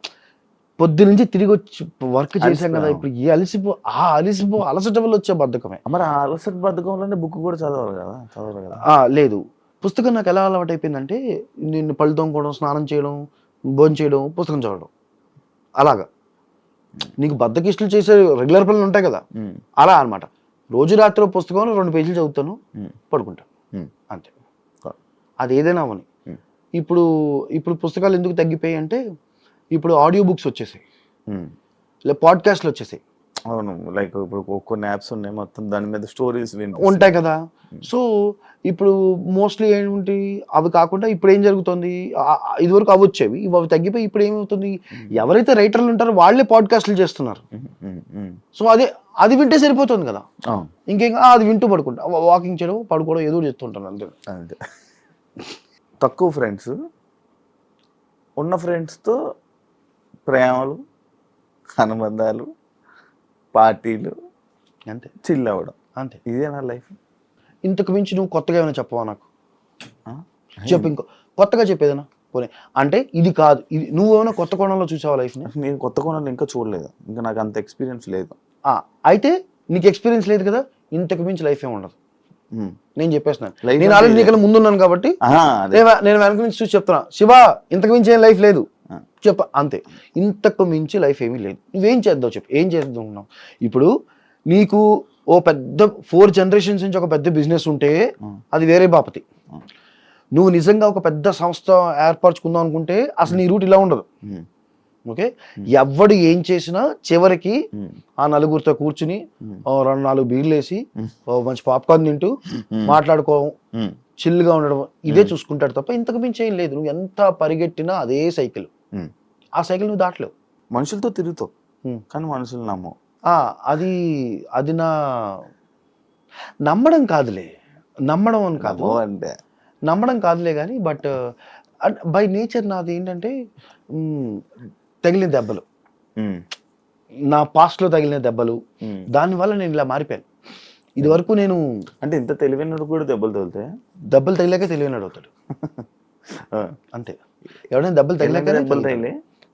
పొద్దు నుంచి తిరిగి వచ్చి వర్క్ చేశాం కదా, ఇప్పుడు ఏ అలసట వల్ల వచ్చే బద్ధకమే. మరి ఆ అలసట బద్ధకం వల్లనే బుక్ కూడా చదవాలి కదా. లేదు, పుస్తకం నాకు ఎలా అలవాటు అయిపోయిందంటే, నేను పళ్ళు తోముకోవడం, స్నానం చేయడం, భోజనం చేయడం, పుస్తకం చదవడం, అలాగా. నీకు బద్దకిష్టులు చేసే రెగ్యులర్ పనులు ఉంటాయి కదా, అలా అనమాట. రోజు రాత్రి పుస్తకం 2 పేజీలు చదువుతాను, పడుకుంటాను, అంతే. అది ఏదైనా అవని. ఇప్పుడు ఇప్పుడు పుస్తకాలు ఎందుకు తగ్గిపోయాయి అంటే ఇప్పుడు ఆడియో బుక్స్ వచ్చేసాయి, లేదా పాడ్కాస్ట్లు వచ్చేసాయి. అవును, లైక్ ఇప్పుడు కొన్ని యాప్స్ ఉన్నాయి, మొత్తం దాని మీద స్టోరీస్ ఉంటాయి కదా. సో ఇప్పుడు మోస్ట్లీ ఏంటి, అవి కాకుండా ఇప్పుడు ఏం జరుగుతుంది, ఇదివరకు అవి వచ్చేవి, అవి తగ్గిపోయి ఇప్పుడు ఏమవుతుంది, ఎవరైతే రైటర్లు ఉంటారో వాళ్ళే పాడ్కాస్ట్లు చేస్తున్నారు. సో అది వింటే సరిపోతుంది కదా, ఇంకేం అది వింటూ పడుకుంటా, వాకింగ్ చేయడం, పడుకోవడం, ఏదో చేస్తుంటాను అంతే. అంతే. తక్కువ ఫ్రెండ్స్, ఉన్న ఫ్రెండ్స్తో ప్రేమలు, అనుబంధాలు, పార్టీలు, అంతే, చిల్ అవ్వడం, అంతే. ఇదే నా లైఫ్. ఇంతకు మించి నువ్వు కొత్తగా ఏమైనా చెప్పవా నాకు? చెప్పు, ఇంకో కొత్తగా చెప్పేదనా పోనీ. అంటే ఇది కాదు, ఇది నువ్వేమైనా కొత్త కోణంలో చూసావా లైఫ్ని? నేను కొత్త కోణంలో ఇంకా చూడలేదు, ఇంకా నాకు అంత ఎక్స్పీరియన్స్ లేదు. అయితే నీకు ఎక్స్పీరియన్స్ లేదు కదా, ఇంతకు మించి లైఫ్ ఏమి ఉండదు. నేను చెప్పేస్తున్నాను, నేను ఆల్రెడీ నీకన్నా ముందున్నాను కాబట్టి నేను వెనక నుంచి చూసి చెప్తున్నా, శివ ఇంతకు మించి ఏం లైఫ్ లేదు చెప్ప, అంతే. ఇంతకు మించి లైఫ్ ఏమీ లేదు. నువ్వేం చేద్దావు చెప్పు, ఏం చేద్దాం? ఇప్పుడు నీకు ఓ పెద్ద 4 generations నుంచి ఒక పెద్ద బిజినెస్ ఉంటే అది వేరే బాపతి. నువ్వు నిజంగా ఒక పెద్ద సంస్థ ఏర్పరచుకుందాం అనుకుంటే అసలు నీ రూట్ ఇలా ఉండదు. ఓకే, ఎవడు ఏం చేసినా చివరికి ఆ నలుగురితో కూర్చుని 2-4 బీర్లు వేసి మంచి పాప్కార్న్ తింటూ మాట్లాడుకోవడం, చిల్లుగా ఉండడం, ఇదే చూసుకుంటాడు తప్ప ఇంతకు మించి ఏం లేదు. నువ్వు ఎంత పరిగెట్టినా అదే సైకిల్, ఆ సైకిల్ నువ్వు దాటలేవు. మనుషులతో తిరుగుతావు కానీ మనుషులు నమ్మవు. అది నా నమ్మడం కాదులే, నమ్మడం అని కాదు అంటే నమ్మడం కాదులే కానీ, బట్ బై నేచర్ నాది ఏంటంటే తగిలిన దెబ్బలు, నా పాస్ట్లో తగిలిన దెబ్బలు, దానివల్ల నేను ఇలా మారిపోయాను. ఇది వరకు నేను అంటే ఇంత తెలివైనడు కూడా దెబ్బలు తగిలాక తెలివైనడు అవుతాడు అంతే. ఎవరైనా దెబ్బలు తగిలాక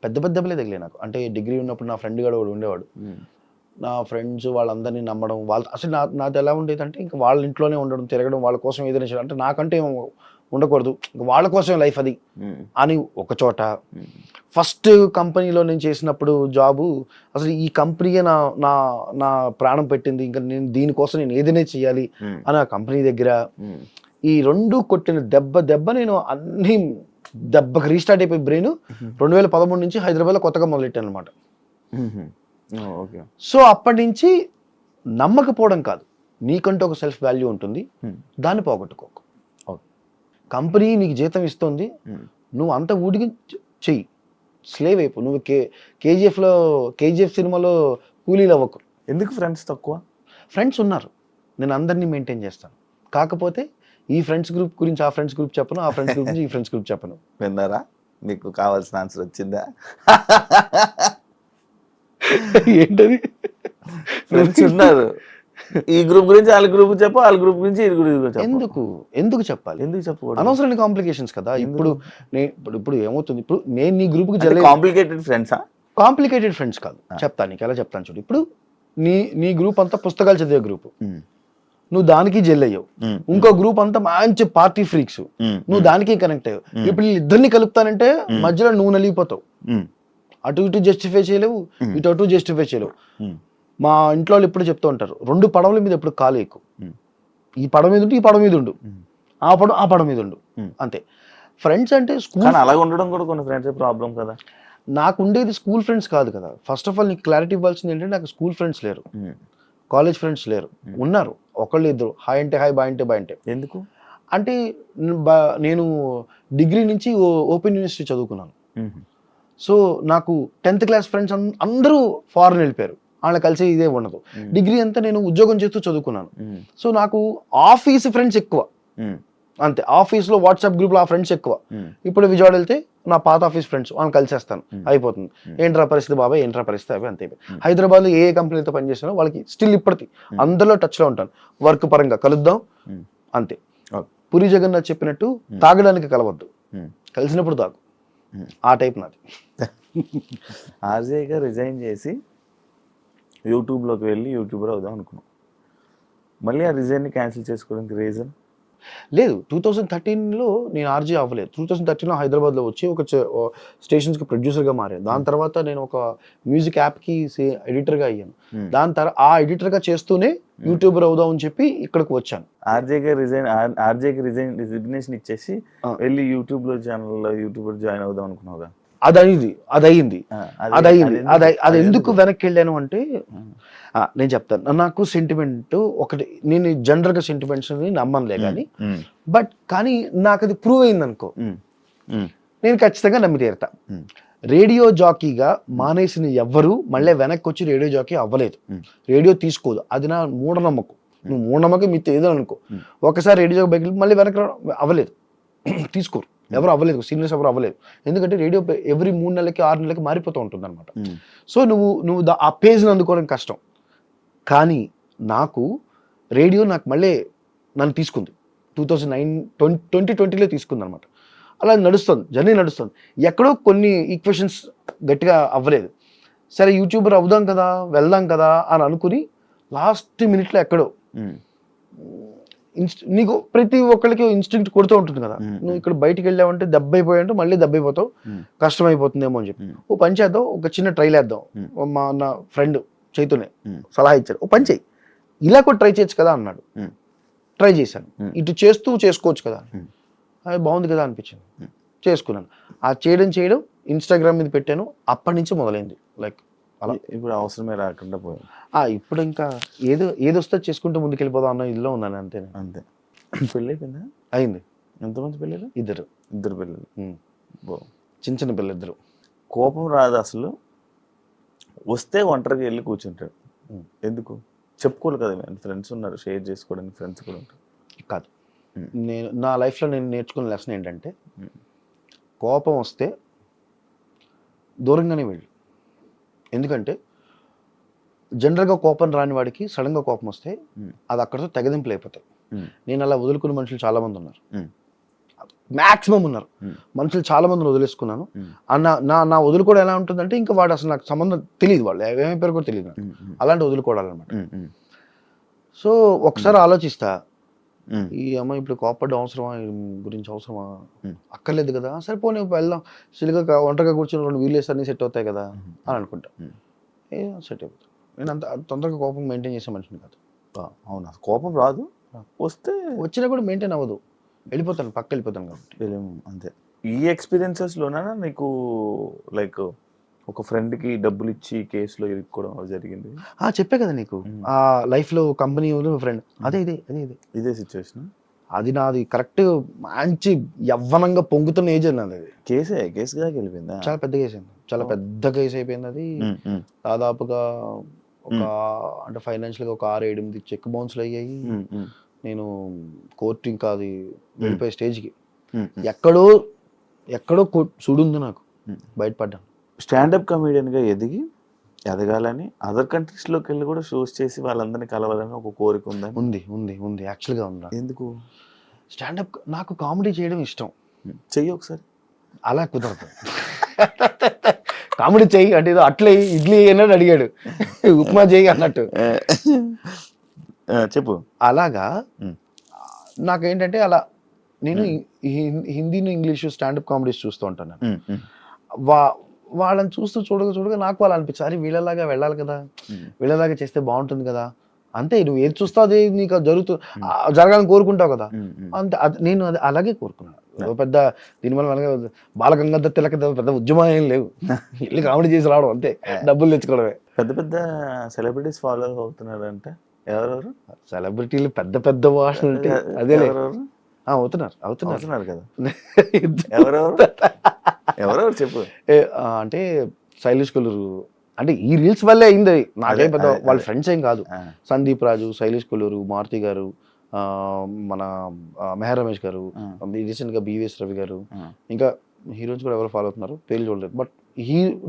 పెద్ద పెద్ద దెబ్బలే తగిలే నాకు. అంటే డిగ్రీ ఉన్నప్పుడు నా ఫ్రెండ్ కూడా ఉండేవాడు, నా ఫ్రెండ్స్ వాళ్ళందరినీ నమ్మడం, వాళ్ళు అసలు నాది ఎలా ఉండేది అంటే ఇంకా వాళ్ళ ఇంట్లోనే ఉండడం, తిరగడం, వాళ్ళ కోసం ఏదైనా చేయాలి అంటే నాకంటే ఉండకూడదు, వాళ్ళ కోసం లైఫ్ అది అని. ఒక చోట ఫస్ట్ కంపెనీలో నేను చేసినప్పుడు జాబు, అసలు ఈ కంపెనీయే నా నా నా ప్రాణం పెట్టింది, ఇంకా నేను దీనికోసం నేను ఏదైనా చేయాలి అని ఆ కంపెనీ దగ్గర ఈ 2 కొట్టిన దెబ్బ నేను అన్ని దెబ్బకి రీస్టార్ట్ అయిపోయి బ్రెయిన్ 2013 నుంచి హైదరాబాద్లో కొత్తగా మొదలెట్టాను అనమాట. సో అప్పటి నుంచి నమ్మకపోవడం కాదు, నీకంటూ ఒక సెల్ఫ్ వాల్యూ ఉంటుంది, దాన్ని పోగొట్టుకోకు. కంపెనీ నీకు జీతం ఇస్తుంది, నువ్వు అంత ఊడికి చెయ్యి, స్లేవ్ అయిపో. నువ్వు కేజీఎఫ్ సినిమాలో కూలీలు అవ్వకు. ఎందుకు ఫ్రెండ్స్ తక్కువ? ఫ్రెండ్స్ ఉన్నారు, నేను అందరినీ మెయింటైన్ చేస్తాను. కాకపోతే ఈ ఫ్రెండ్స్ గ్రూప్ గురించి ఆ ఫ్రెండ్స్ గ్రూప్ చెప్పను, ఆ ఫ్రెండ్స్ గ్రూప్ నుంచి ఈ ఫ్రెండ్స్ గ్రూప్ చెప్పను. విన్నారా? మీకు కావాల్సిన ఆన్సర్ వచ్చిందా? ఏంటది? ఫ్రెండ్స్ ఉన్నారు, ఈ గ్రూప్ గురించి వాళ్ళ గ్రూప్ చెప్పు, వాళ్ళ గ్రూప్ గురించి ఈ గ్రూప్ ఎందుకు చెప్పాలి? ఎందుకు చెప్పకూడదు? అనవసరమైన కాంప్లికేషన్స్ కదా. ఇప్పుడు ఏమవుతుంది, ఇప్పుడు నేను నీ గ్రూప్ కి కాంప్లికేటెడ్ ఫ్రెండ్సా? కాంప్లికేటెడ్ ఫ్రెండ్స్ కాదు, చెప్తాను నీకు ఎలా చెప్తాను చూడు. ఇప్పుడు నీ గ్రూప్ అంతా పుస్తకాలు చదివే గ్రూప్, నువ్వు దానికి జెల్ అయ్యావు. ఇంకో గ్రూప్ అంతా మంచి పార్టీ ఫ్రీక్స్, నువ్వు దానికి కనెక్ట్ అయ్యావు. ఇప్పుడు ఇద్దరిని కలుపుతానంటే మధ్యలో నువ్వు నలిగిపోతావు, అటు ఇటు జస్టిఫై చేయలేవు, ఇటు అటు జస్టిఫై చేయలేవు. మా ఇంట్లో వాళ్ళు ఎప్పుడు చెప్తూ ఉంటారు, 2 పడవల మీద ఎప్పుడు కాలు ఎక్కువ, ఈ పడవ మీద ఉండు, ఈ పడవ మీద ఉండు, ఆ పడవ మీద ఉండు, అంతే. ఫ్రెండ్స్ అంటే స్కూల్ అలాగ ఉండడం కూడా కొన్ని ఫ్రెండ్స్ ప్రాబ్లం కదా. నాకు ఉండేది స్కూల్ ఫ్రెండ్స్ కాదు కదా. ఫస్ట్ ఆఫ్ ఆల్ నీకు క్లారిటీ ఇవ్వాల్సింది ఏంటంటే నాకు స్కూల్ ఫ్రెండ్స్ లేరు, కాలేజ్ ఫ్రెండ్స్ లేరు. ఉన్నారు ఒకళ్ళు ఇద్దరు, హాయ్ అంటే హాయ్, బాయ్ అంటే బాయ్. అంటే ఎందుకు అంటే నేను డిగ్రీ నుంచి ఓపెన్ యూనివర్సిటీ చదువుకున్నాను. సో నాకు 10th క్లాస్ ఫ్రెండ్స్ అందరూ ఫారెన్ వెళ్ళిపోయారు, వాళ్ళ కలిసి ఇదే ఉండదు. డిగ్రీ అంతా నేను ఉద్యోగం చేస్తూ చదువుకున్నాను. సో నాకు ఆఫీస్ ఫ్రెండ్స్ ఎక్కువ, అంతే. ఆఫీస్లో వాట్సాప్ గ్రూప్లో ఆ ఫ్రెండ్స్ ఎక్కువ. ఇప్పుడు విజయవాడ వెళ్తే నా పాత ఆఫీస్ ఫ్రెండ్స్, వాళ్ళని కలిసేస్తాను, అయిపోతుంది. ఏంట్రా పరిస్థితి బాబాయ్, ఏంట్రా పరిస్థితి అవి, అంతే. హైదరాబాద్లో ఏ కంపెనీతో పనిచేసినా వాళ్ళకి స్టిల్ ఇప్పటికీ అందరిలో టచ్లో ఉంటాను. వర్క్ పరంగా కలుద్దాం, అంతే. పురి జగన్నాథ్ చెప్పినట్టు తాగడానికి కలవద్దు, కలిసినప్పుడు తాగు, ఆ టైప్ నాది. ఆర్జేగా రిజైన్ చేసి యూట్యూబ్లోకి వెళ్ళి యూట్యూబర్ అవుదాం అనుకున్నాం. మళ్ళీ ఆ రిజైన్ని క్యాన్సిల్ చేసుకోవడానికి రీజన్? లేదు 2013లో నేను ఆర్జే అవ్వలేదు. 2013లో హైదరాబాద్లో వచ్చి ఒక స్టేషన్స్కి ప్రొడ్యూసర్గా మారాను. దాని తర్వాత నేను ఒక మ్యూజిక్ యాప్కి ఎడిటర్గా అయ్యాను. దాని తర్వాత ఆ ఎడిటర్గా చేస్తూనే యూట్యూబర్ అవుదాం అని చెప్పి ఇక్కడికి వచ్చాను. ఆర్జేకి రిజిగ్నేషన్ ఇచ్చేసి వెళ్ళి యూట్యూబర్ జాయిన్ అవుదాం అనుకున్నావుగా. అది అయింది. అది ఎందుకు వెనక్కి వెళ్ళాను అంటే నేను చెప్తాను. నాకు సెంటిమెంట్ ఒకటి, నేను జనరల్గా సెంటిమెంట్స్ నమ్మనులే కానీ నాకు అది ప్రూవ్ అయింది అనుకో, నేను ఖచ్చితంగా నమ్మి తీరుతా. రేడియో జాకీగా మానేసిన ఎవ్వరూ మళ్ళీ వెనక్కి వచ్చి రేడియో జాకీ అవ్వలేదు. రేడియో తీసుకోదు, అది నా మూఢనమ్మకం. నువ్వు మూఢనమ్మకం మిత్తి ఏదో అనుకో, ఒకసారి రేడియో జాకీ బయటకు మళ్ళీ వెనక్కి అవ్వలేదు, తీసుకోరు, ఎవరు అవ్వలేదు, సీనియర్స్ ఎవరు అవ్వలేదు. ఎందుకంటే రేడియో ఎవ్రీ 3 నెలలకి 6 నెలలకి మారిపోతూ ఉంటుంది అనమాట. సో నువ్వు ఆ పేజ్ని అందుకోవడం కష్టం. కానీ నాకు రేడియో నాకు మళ్ళీ నన్ను తీసుకుంది. 2020లో తీసుకుంది అనమాట. అలా నడుస్తుంది, జర్నీ నడుస్తుంది. ఎక్కడో కొన్ని ఈక్వేషన్స్ గట్టిగా అవ్వలేదు. సరే యూట్యూబర్ అవుదాం కదా, వెళ్దాం కదా అని అనుకుని లాస్ట్ మినిట్లో ఎక్కడో నీకు ప్రతి ఒక్కరికి ఇన్స్టింక్ట్ కొడుతూ ఉంటుంది కదా, నువ్వు ఇక్కడ బయటికి వెళ్ళావంటే దెబ్బైపోయావంటే మళ్ళీ దెబ్బైపోతావు, కష్టమైపోతుందేమో అని చెప్పి ఓ పని చేద్దాం, ఒక చిన్న ట్రైల్ వేద్దాం. నా ఫ్రెండ్ చైతన్య సలహా ఇచ్చారు, ఓ పని చేయి, ఇలా కూడా ట్రై చేయొచ్చు కదా అన్నాడు. ట్రై చేశాను, ఇటు చేస్తూ చేసుకోవచ్చు కదా, అది బాగుంది కదా అనిపించింది, చేసుకున్నాను. ఆ చేయడం ఇన్స్టాగ్రామ్ మీద పెట్టాను. అప్పటి నుంచి మొదలైంది లైక్ అలా. ఇప్పుడు అవసరమే రాకుండా పోయింది. ఇప్పుడు ఇంకా ఏదొస్తే చేసుకుంటూ ముందుకెళ్ళిపోదాం అన్న ఇదిలో ఉన్నాను. అంతే. పెళ్ళి అయిపోయిందా? అయింది. ఎంతమంది పిల్లలు? ఇద్దరు పిల్లలు. చిన్న పిల్లలు ఇద్దరు. కోపం రాదు అసలు, వస్తే ఒంటరికి వెళ్ళి కూర్చుంటాడు. ఎందుకు చెప్పుకోవాలి కదా, ఫ్రెండ్స్ ఉన్నారు, షేర్ చేసుకోవడానికి ఫ్రెండ్స్ కూడా ఉంటారు. కాదు, నేను నా లైఫ్లో నేను నేర్చుకున్న లెసన్ ఏంటంటే, కోపం వస్తే దూరంగానే వెళ్ళు. ఎందుకంటే జనరల్గా కోపం రాని వాడికి సడన్గా కోపం వస్తే అది అక్కడితో తెగదింపులు అయిపోతాయి. నేను అలా వదులుకున్న మనుషులు చాలా మంది ఉన్నారు, మ్యాక్సిమం ఉన్నారు. మనుషులు చాలా మందిని వదిలేసుకున్నాను. నా వదులుకోవడం ఎలా ఉంటుందంటే, ఇంకా వాడు అసలు నాకు సంబంధం తెలియదు, వాళ్ళు ఏమైపోయారు కూడా తెలియదు, అలాంటి వదులుకోవడాలన్నమాట. సో ఒకసారి ఆలోచిస్తా, ఈ అమ్మాయి ఇప్పుడు కోపడ్డ అవసరమా, గురించి అవసరమా, అక్కర్లేదు కదా, సరిపోనీ వెళ్దాం, సిలిగా ఒంటరిగా కూర్చొని 2 వీళ్ళు వేస్తే అన్ని సెట్ అవుతాయి కదా అని అనుకుంటా. సెట్ అయిపోతుంది. నేను అంత తొందరగా కోపం మెయింటైన్ చేసే మనిషిని కాదు. అవునా? కోపం రాదు, వచ్చినా కూడా మెయింటైన్ అవ్వదు, వెళ్ళిపోతాను, పక్క వెళ్ళిపోతాను కాబట్టి. అంతే. ఈ ఎక్స్పీరియన్సెస్లోనా నీకు లైక్ ఒక ఫ్రెండ్కి డబ్బులు ఇచ్చి కేసులో ఇరుక్కోవడం జరిగింది? చెప్పే కదా నీకు, ఆ లైఫ్లో కంపెనీ ఫ్రెండ్, ఇదే సిచ్యువేషన్. అది నాది కరెక్ట్ మంచి యవ్వనంగా పొంగుతున్న ఏజ్ అన్నది. అది కేసుగా వెళ్ళిపోయిందా? చాలా పెద్ద కేసు అయింది, చాలా పెద్ద కేసు అయిపోయింది. అది దాదాపుగా ఒక అంటే ఫైనాన్షియల్గా ఒక 6-8 చెక్ బౌన్స్లు అయ్యాయి. నేను కోర్టు ఇంకా అది వెళ్ళిపోయే స్టేజ్కి ఎక్కడో సుడుంది నాకు, బయటపడ్డాను. స్టాండప్ కమెడియన్గా ఎదగాలని అదర్ కంట్రీస్లోకి వెళ్ళి కూడా షోస్ చేసి వాళ్ళందరినీ కలవాలని ఒక కోరిక ఉందా? ఉంది యాక్చువల్గా ఉందా. ఎందుకు? స్టాండప్ నాకు కామెడీ చేయడం ఇష్టం. చెయ్యి ఒకసారి. అలా కుదరదు. కామెడీ చెయ్యి అంటే ఏదో అట్లే ఇడ్లీ అన్నాడు, అడిగాడు ఉప్మా చెయ్యి అన్నట్టు. చెప్పు. అలాగా నాకేంటంటే అలా నేను హిందీని ఇంగ్లీషు స్టాండప్ కామెడీస్ చూస్తూ ఉంటాను. వాళ్ళని చూడగా నాకు వాళ్ళు అనిపించారు, అరే వీళ్ళలాగా వెళ్ళాలి కదా, వీళ్ళలాగా చేస్తే బాగుంటుంది కదా. అంతే, నువ్వు ఏది చూస్తావు అదే నీకు జరగాలని కోరుకుంటావు కదా. అంతే, నేను అది అలాగే కోరుకున్నాను. పెద్ద దీనివల్ల బాలగంగాధర్ తిలక్ పెద్ద ఉద్యమం ఏం లేవు, వెళ్ళి కామెడీ చేసి రావడం అంతే, డబ్బులు తెచ్చుకోవడమే. పెద్ద సెలబ్రిటీస్ ఫాలో అవుతున్నారు అంటే ఎవరెవరు? సెలబ్రిటీలు పెద్ద భాషలు అంటే అదే అవుతున్నారు కదా. ఎవరెవరు చెప్పు. అంటే శైలేష్ కొల్లూరు, అంటే ఈ రీల్స్ వల్లే అయింది, నాకేం పెద్ద వాళ్ళ ఫ్రెండ్స్ ఏం కాదు. సందీప్ రాజు, శైలేష్ కొల్లూరు, మారుతి గారు, మన మెహర్ రమేష్ గారు, రీసెంట్ గా బివిఎస్ రవి గారు, ఇంకా హీరోయిన్స్ కూడా ఎవరు ఫాలో అవుతున్నారు, పేర్లు చూడలేదు. బట్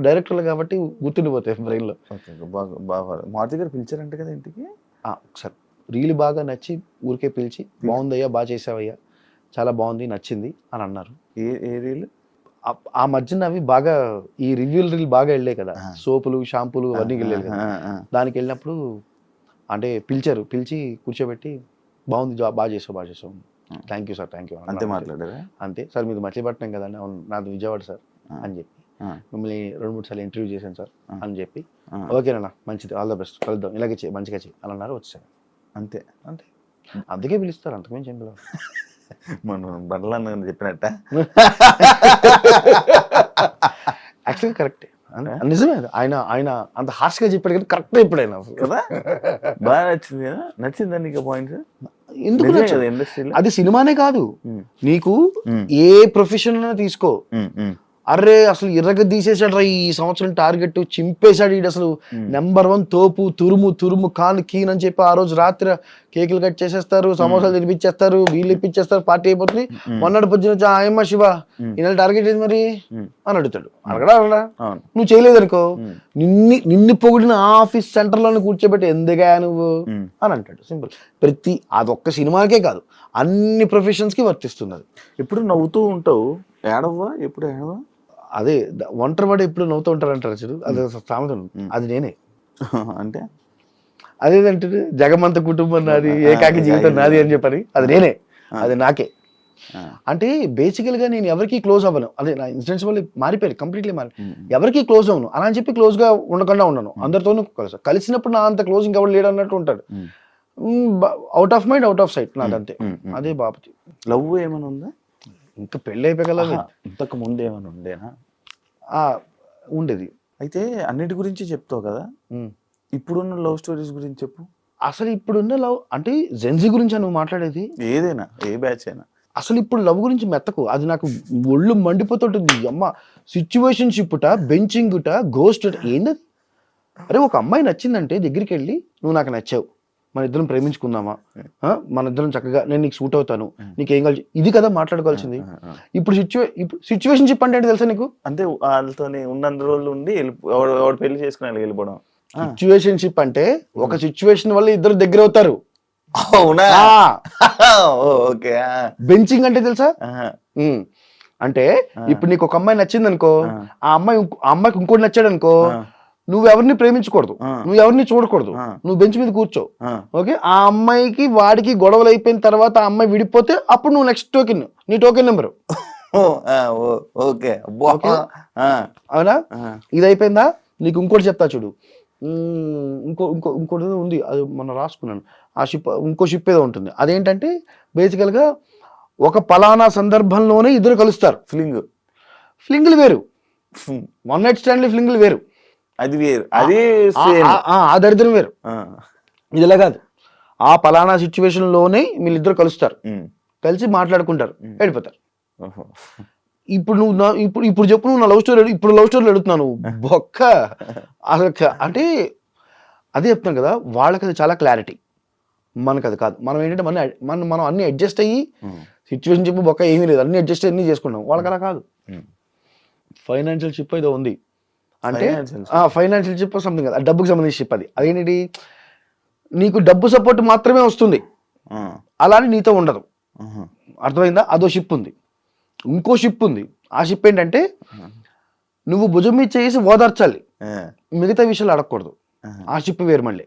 డైరెక్టర్లు కాబట్టి గుర్తుండిపోతాయి బ్రెయిన్ లో. మారుతి గారు పిలిచారంటే కదా ఇంటికి. ఒకసారి రీల్ బాగా నచ్చి ఊరికే పిలిచి, బాగుందయ్యా, బాగా చేసావయ్యా, చాలా బాగుంది, నచ్చింది అని అన్నారు. ఏ రీల్? ఆ మధ్యన అవి బాగా ఈ రివ్యూల్ రీల్ బాగా వెళ్ళాయి కదా, సోపులు షాంపూలు అవన్నీ వెళ్ళాయి కదా. దానికి వెళ్ళినప్పుడు అంటే పిలిచి కూర్చోబెట్టి, బాగుంది, బాగా చేసావు thank you sir, thank you అంతే మాట్లాడారా? అంతే సార్, మీది మచిలీపట్నం కదండి, అవును నాది విజయవాడ సార్ అని చెప్పి, మిమ్మల్ని 2-3 సార్లు ఇంటర్వ్యూ చేశాను సార్ అని చెప్పి, ఓకేనా మంచిది, ఆల్ ద బెస్ట్, కలుద్దాం, ఇలాగే చేయి, మంచిగా చేయి అని అన్నారు, వచ్చాను. అంతే అంతే, అందుకే పిలుస్తారు, అంతకుమించి ఏం పిలవరు. మనం బండ్లన్న చెప్పినట్ట యాక్చువల్గా కరెక్టే, నిజమే. ఆయన ఆయన అంత హార్ష్గా చెప్పాడు కానీ కరెక్ట్ చెప్పాడు ఆయన కదా. బాగా నచ్చింది కదా, నచ్చిందా నీకు పాయింట్స్? ఎందుకు నచ్చదు? ఇండస్ట్రీలో అది సినిమానే కాదు, నీకు ఏ ప్రొఫెషన్ అయినా తీసుకో, అర్రే అసలు ఇర్రగ తీసేసాడు రా ఈ సంవత్సరం, టార్గెట్ చింపేశాడు ఈడు, అసలు నెంబర్ 1 తోపు, తురుము కాన్ కీన్ అని చెప్పి ఆ రోజు రాత్రి కేకులు కట్ చేసేస్తారు, సమోసాలు తినిపించేస్తారు, వీళ్ళు ఇప్పించేస్తారు, పార్టీ అయిపోతుంది. మొన్నటి పొద్దున ఆయమ్మ శివ ఈ నెల టార్గెట్ ఏంది మరి అని అడుగుతాడు. అడగడా నువ్వు చేయలేదనుకో, నిన్ను పొగిడిన ఆఫీస్ సెంటర్ లోనే కూర్చోబెట్టి ఎందుగా నువ్వు అని అంటాడు. సింపుల్. అదొక్క సినిమాకే కాదు, అన్ని ప్రొఫెషన్స్ కి వర్తిస్తుంది. అది ఎప్పుడు నవ్వుతూ ఉంటావు, ఏడవ్వా? ఎప్పుడు ఏడవా? అదే ఒంటరి వాడు ఎప్పుడు నవ్వుతూ ఉంటారు అంటారు చూడు, అది సామెత, అది నేనే. అంటే అదేంటే జగమంత కుటుంబం నాది, ఏకాకి జీవితం నాది అని చెప్పని, అది నేనే, అది నాకే. అంటే బేసికల్ గా నేను ఎవరికి క్లోజ్ అవ్వను, అదే నా ఇన్సిడెంట్స్ వల్ల మారిపోయారు, కంప్లీట్లీ మారి, ఎవరికి క్లోజ్ అవ్వను. అలా అని చెప్పి క్లోజ్ గా ఉండకుండా ఉన్నాను, అందరితోనూ కలిసినప్పుడు నా అంత క్లోజ్ ఇంకెవరు లేడు అన్నట్టు ఉంటాడు. Out of mind out of sight నాది, అంతే. అదే బాపతి. లవ్ ఏమైనా ఉందా? ఇంకా పెళ్ళి అయిపోగల, ఇంతకు ముందు ఏమైనా ఉండేనా? ఉండేది. అయితే అన్నిటి గురించి చెప్తావు కదా, ఇప్పుడున్న లవ్ స్టోరీస్ గురించి చెప్పు. అసలు ఇప్పుడున్న లవ్ అంటే జెన్జీ గురించి నువ్వు మాట్లాడేది? ఏదైనా, ఏ బ్యాచ్ అయినా. అసలు ఇప్పుడు లవ్ గురించి మెత్తకు, అది నాకు ఒళ్ళు మండిపోతుంటుంది. అమ్మ సిచ్యువేషన్షిప్ ట, బెంచింగ్ ట, గోస్ట్ ఏంటది? అరే ఒక అమ్మాయి నచ్చిందంటే దగ్గరికి వెళ్ళి, నువ్వు నాకు నచ్చావు, మన ఇద్దరం ప్రేమించుకుందామా, మన ఇద్దరం చక్కగా, నేను నీకు సూట్ అవుతాను, నీకేం కావాలి, ఇది కదా మాట్లాడుకోవాల్సింది. ఇప్పుడు సిచ్యువేషన్షిప్ అంటే తెలుసా నీకు? అంటే వాళ్ళతో ఉన్నంత రోజులు ఉండి ఎవడు పెళ్లి చేసుకుని వెళ్ళిపోవడం. సిచ్యువేషన్షిప్ అంటే ఒక సిచ్యువేషన్ వల్ల ఇద్దరు దగ్గర అవుతారు. అవునా? ఓకే. బెంచింగ్ అంటే తెలుసా? అంటే ఇప్పుడు నీకు ఒక అమ్మాయి నచ్చింది అనుకో, ఆ అమ్మాయికి ఇంకోటి నచ్చాడు అనుకో, నువ్వు ఎవరిని ప్రేమించకూడదు, నువ్వు ఎవరిని చూడకూడదు, నువ్వు బెంచ్ మీద కూర్చో. ఓకే, ఆ అమ్మాయికి వాడికి గొడవలు అయిపోయిన తర్వాత ఆ అమ్మాయి విడిపోతే అప్పుడు నువ్వు నెక్స్ట్ టోకెన్, నీ టోకెన్ నెంబరు. అవునా? ఇది అయిపోయిందా? నీకు ఇంకోటి చెప్తా చూడు, ఇంకోటి ఉంది, అది మొన్న రాసుకున్నాను. ఆ షిప్, ఇంకో షిప్ ఏదో ఉంటుంది. అదేంటంటే బేసికల్ గా ఒక పలానా సందర్భంలోనే ఇద్దరు కలుస్తారు. ఫ్లింగులు వేరు, 1 నైట్ స్టాండ్లీ ఫ్లింగులు వేరు, అది వేరు, అది ఆ దరిద్రం వేరు. ఇది ఇలా కాదు, ఆ పలానా సిచ్యువేషన్ లోనే వీళ్ళిద్దరు కలుస్తారు, కలిసి మాట్లాడుకుంటారు, వెళ్ళిపోతారు. ఇప్పుడు నువ్వు ఇప్పుడు చెప్పు, నువ్వు నా లవ్ స్టోరీ, ఇప్పుడు లవ్ స్టోరీలు అడుగుతున్నావు బొక్క. అంటే అదే చెప్తున్నాను కదా, వాళ్ళకి అది చాలా క్లారిటీ, మనకు అది కాదు. మనం ఏంటంటే మనం అన్ని అడ్జస్ట్ అయ్యి, సిచ్యువేషన్ చెప్పు బొక్క ఏమీ లేదు, అన్ని అడ్జస్ట్ అన్ని చేసుకుంటాం. వాళ్ళకి అలా కాదు. ఫైనాన్షియల్ షిప్ ఏదో ఉంది, అంటే ఫైనాన్షియల్ షిప్ సంథింగ్, డబ్బుకి సంబంధించిన షిప్. అదేంటి, నీకు డబ్బు సపోర్ట్ మాత్రమే వస్తుంది, అలానే నీతో ఉండదు. అర్థమైందా? అదో షిప్ ఉంది. ఇంకో షిప్ ఉంది, ఆ షిప్ ఏంటంటే నువ్వు భుజం మీద చేసి ఓదార్చాలి, మిగతా విషయాలు అడగకూడదు. ఆ షిప్ వేరు మళ్ళీ.